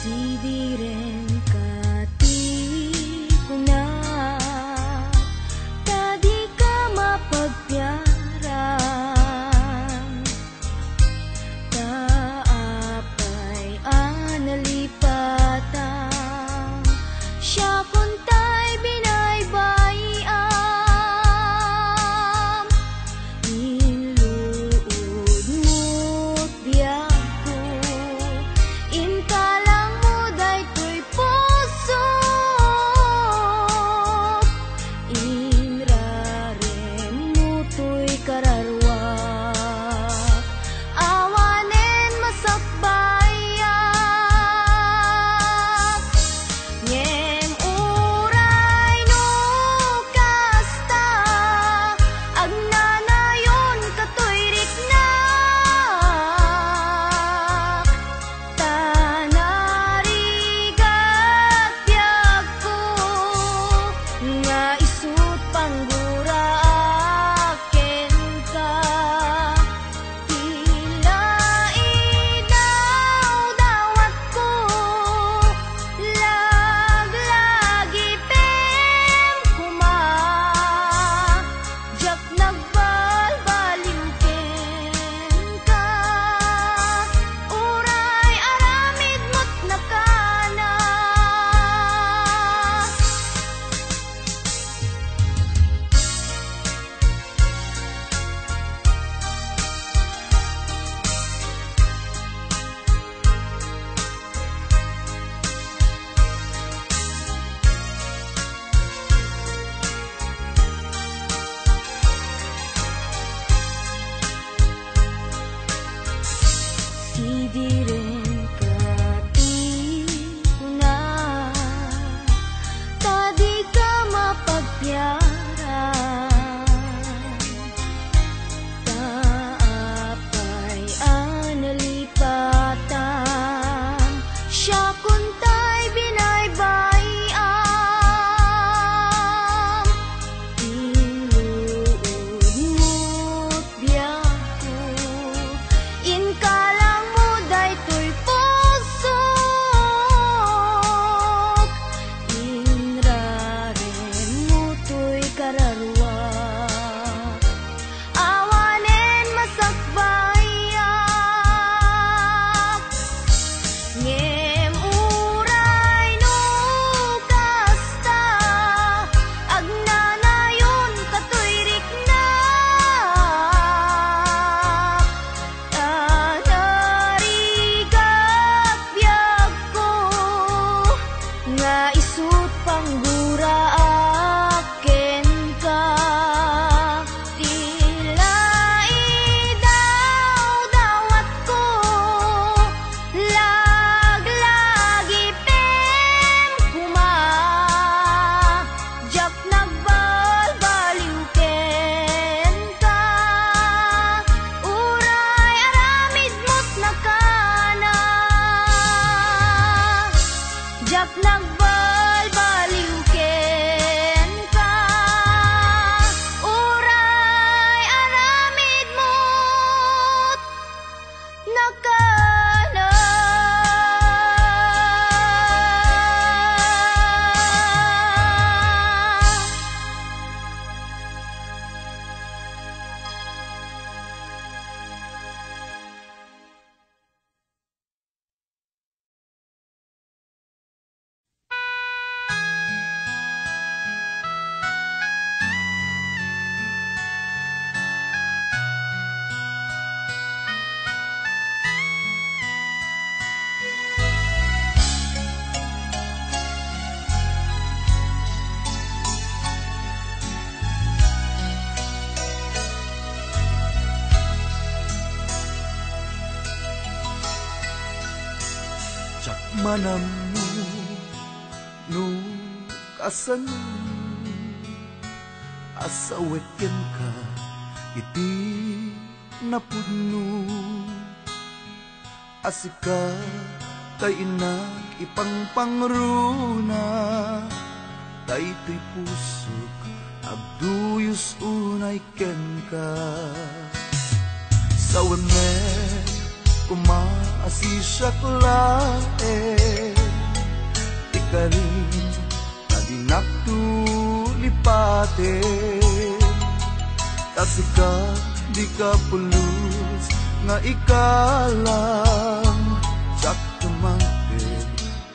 Sidiren kati ko na tadi ka mapagpiaran taapay analipatan siya kuntay binaybayam niluod mo't biyako inkalang muday to'y puso inrarem mo to'y kararwa awanen masakbayak ngem uray no kasta agnanayon kato'y riknak tanarigat biyag ko nga isut pangguraaken ka tila inaw dawat ko laglagi pem kuma jak nagbalbalimken ka uray aramid mo't nakana sidiren kati ko na tadi ka mapagpiaran taapay analipatan siya kuntay binaybayam tinuod mo't biyako inkalang muday Tsak manam no kasan asaweken ka iti napudno asika tay inag ipangpangruna tay to'y pusok agduyos unay ken ka sawane kumaasisyak lae ikarin adinak tulipate kasika di ka pulos nga ikalang sak tumangkin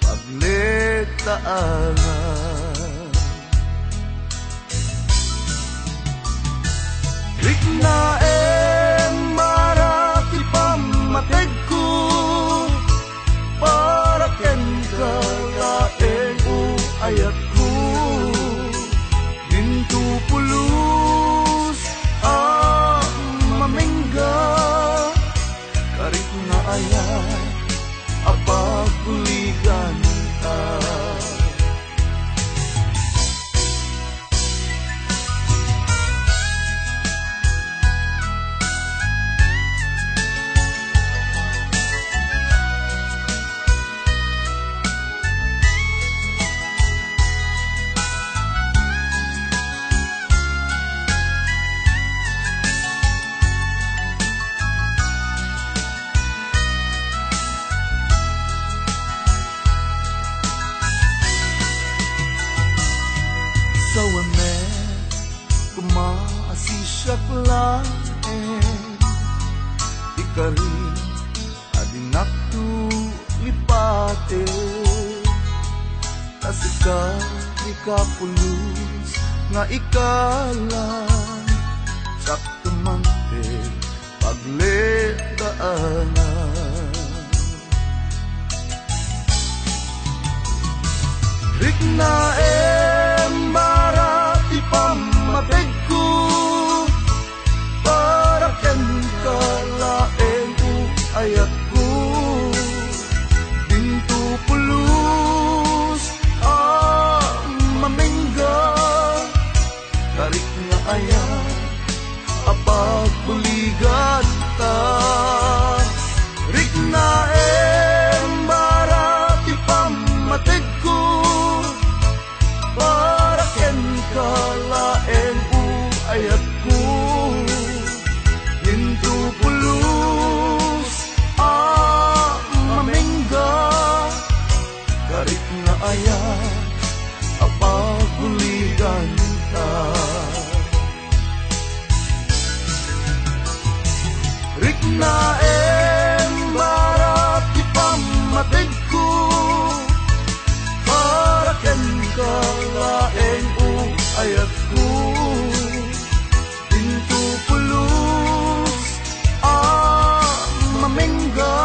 pagletaanan rikna marati pamateg ko para ken ka laeng ayat ko dinto pulos mamengga karit nga ayat apaguligan ka sawane kumaasisyak laeng ikarin adinak tulipate kasika ikapulos nga ikalang sak tumangkin pagletaanan rikna marati pamateg ko para ken ka laeng ayat ko dinto pulos mamengga karit nga ayat apagbuligan ta rikna marati pamateg ko para ken ka laeng ayat ko dinto pulos mamengga karit nga ayat apaguligan ta rikna marati pamateg ko para ken ka laeng ayat ko dinto pulos mamengga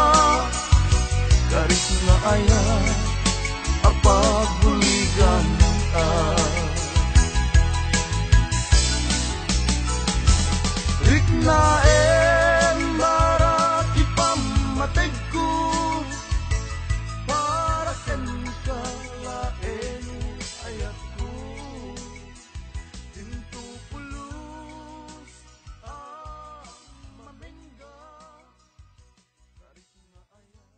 karit nga ayat apaguligan ka rikna marati pamateg ko para ken ka laeng ayat ko dinto pulos mamengga karit nga ayat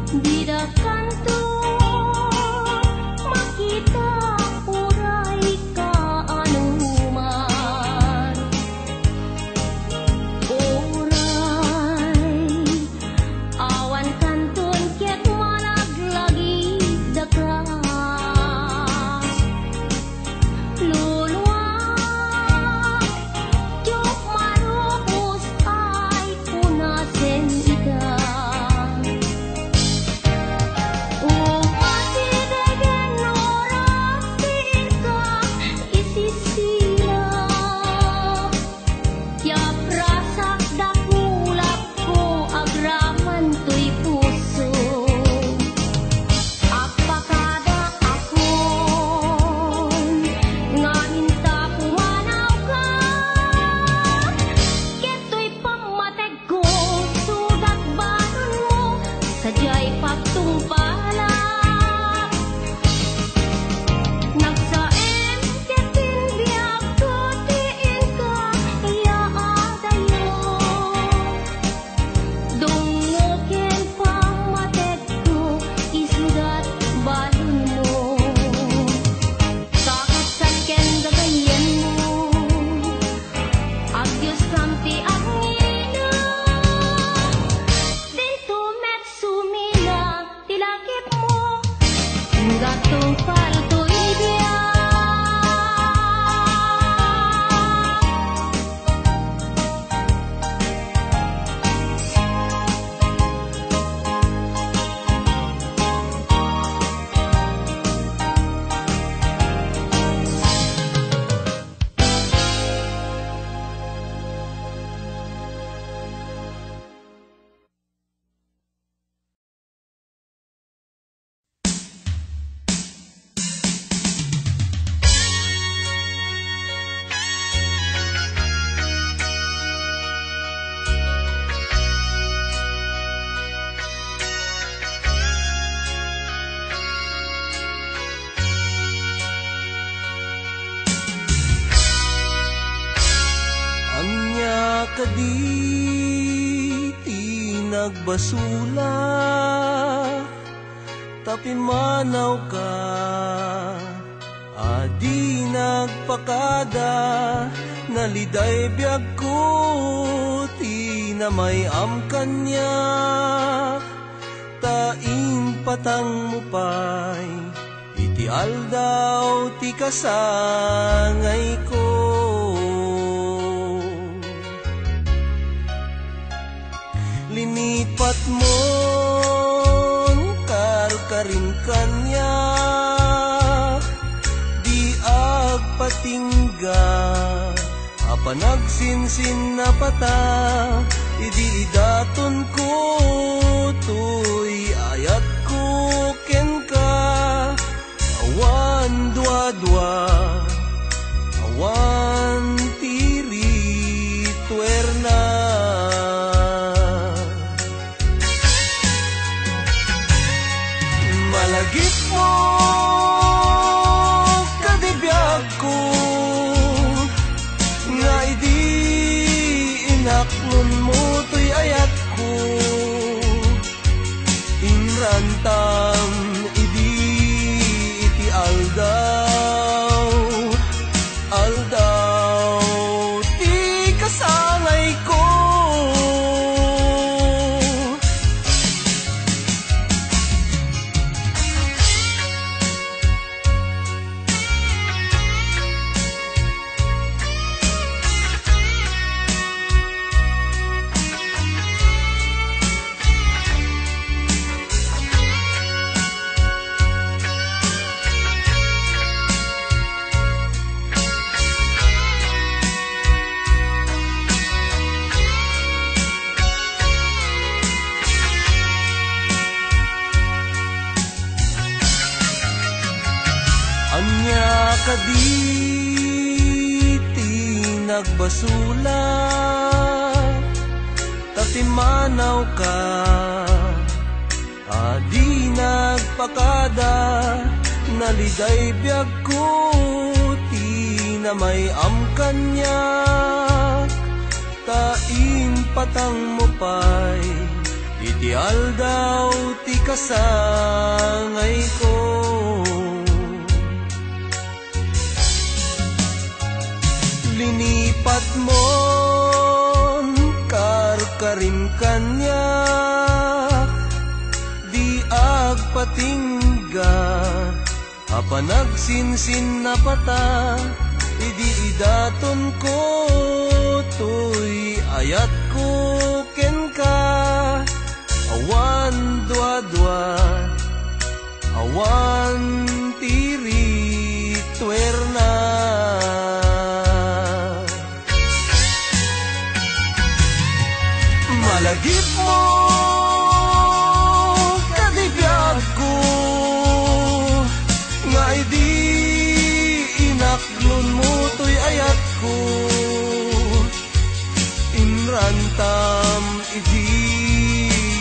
Dida kanto makita uray ka anuman. Uray awan kanton ket managlagi daka. Lulwa jok marupus ay punasen ita. Sajay pagtungpalak nagsaem ketin biag tutiin ka iya adayo dungukin pamated ko isudat balon mo kakatsan ken gagayen mo agyos kamti angina dito met sumina tilakip mo gatong palto ibya. Anya kaditi nagbasula tapi manaw ka adi nagpakada naliday biag ko ti na may amkanya tain patang mo pay iti aldaw ti kasangay ko. Linipat mo karkarin kanya di agpatingga apa nagsinsin na pata idi idaton ko tuy ayat ko ken ka awan dua-dua awan tiri tuerna. Malagip mo kadibiyag ko nga idi inaklon mo tuy ayat ko inrantam idi iti aldaw ti kasangay ko. Anya kaditi nagbasula tapi manaw ka adi nagpakada naliday biag ko ti na may amkanya tain patang mo pay iti aldaw ti kasangay ko. Linipat mo karkarim kanya, di agpatingga, apanagsinsin na pata, idi idaton ko, tuy ayat ko ken ka, awan dua-dua, awan tiri tuerna. Malagip mo kadibiyag ko, nga idi inaklon mo to'y ayat ko. Inrantam idi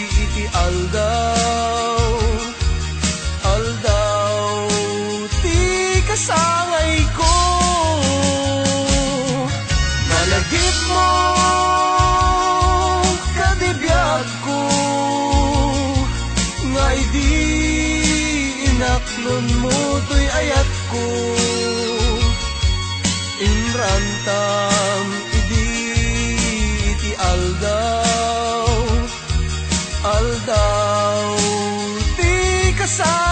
iti aldaw, aldaw ti kasangay ko. Malagip mo kadibiyag ko, nga idi inaklon mo to'y ayat ko. Inrantam idi iti aldaw, aldaw ti kasangay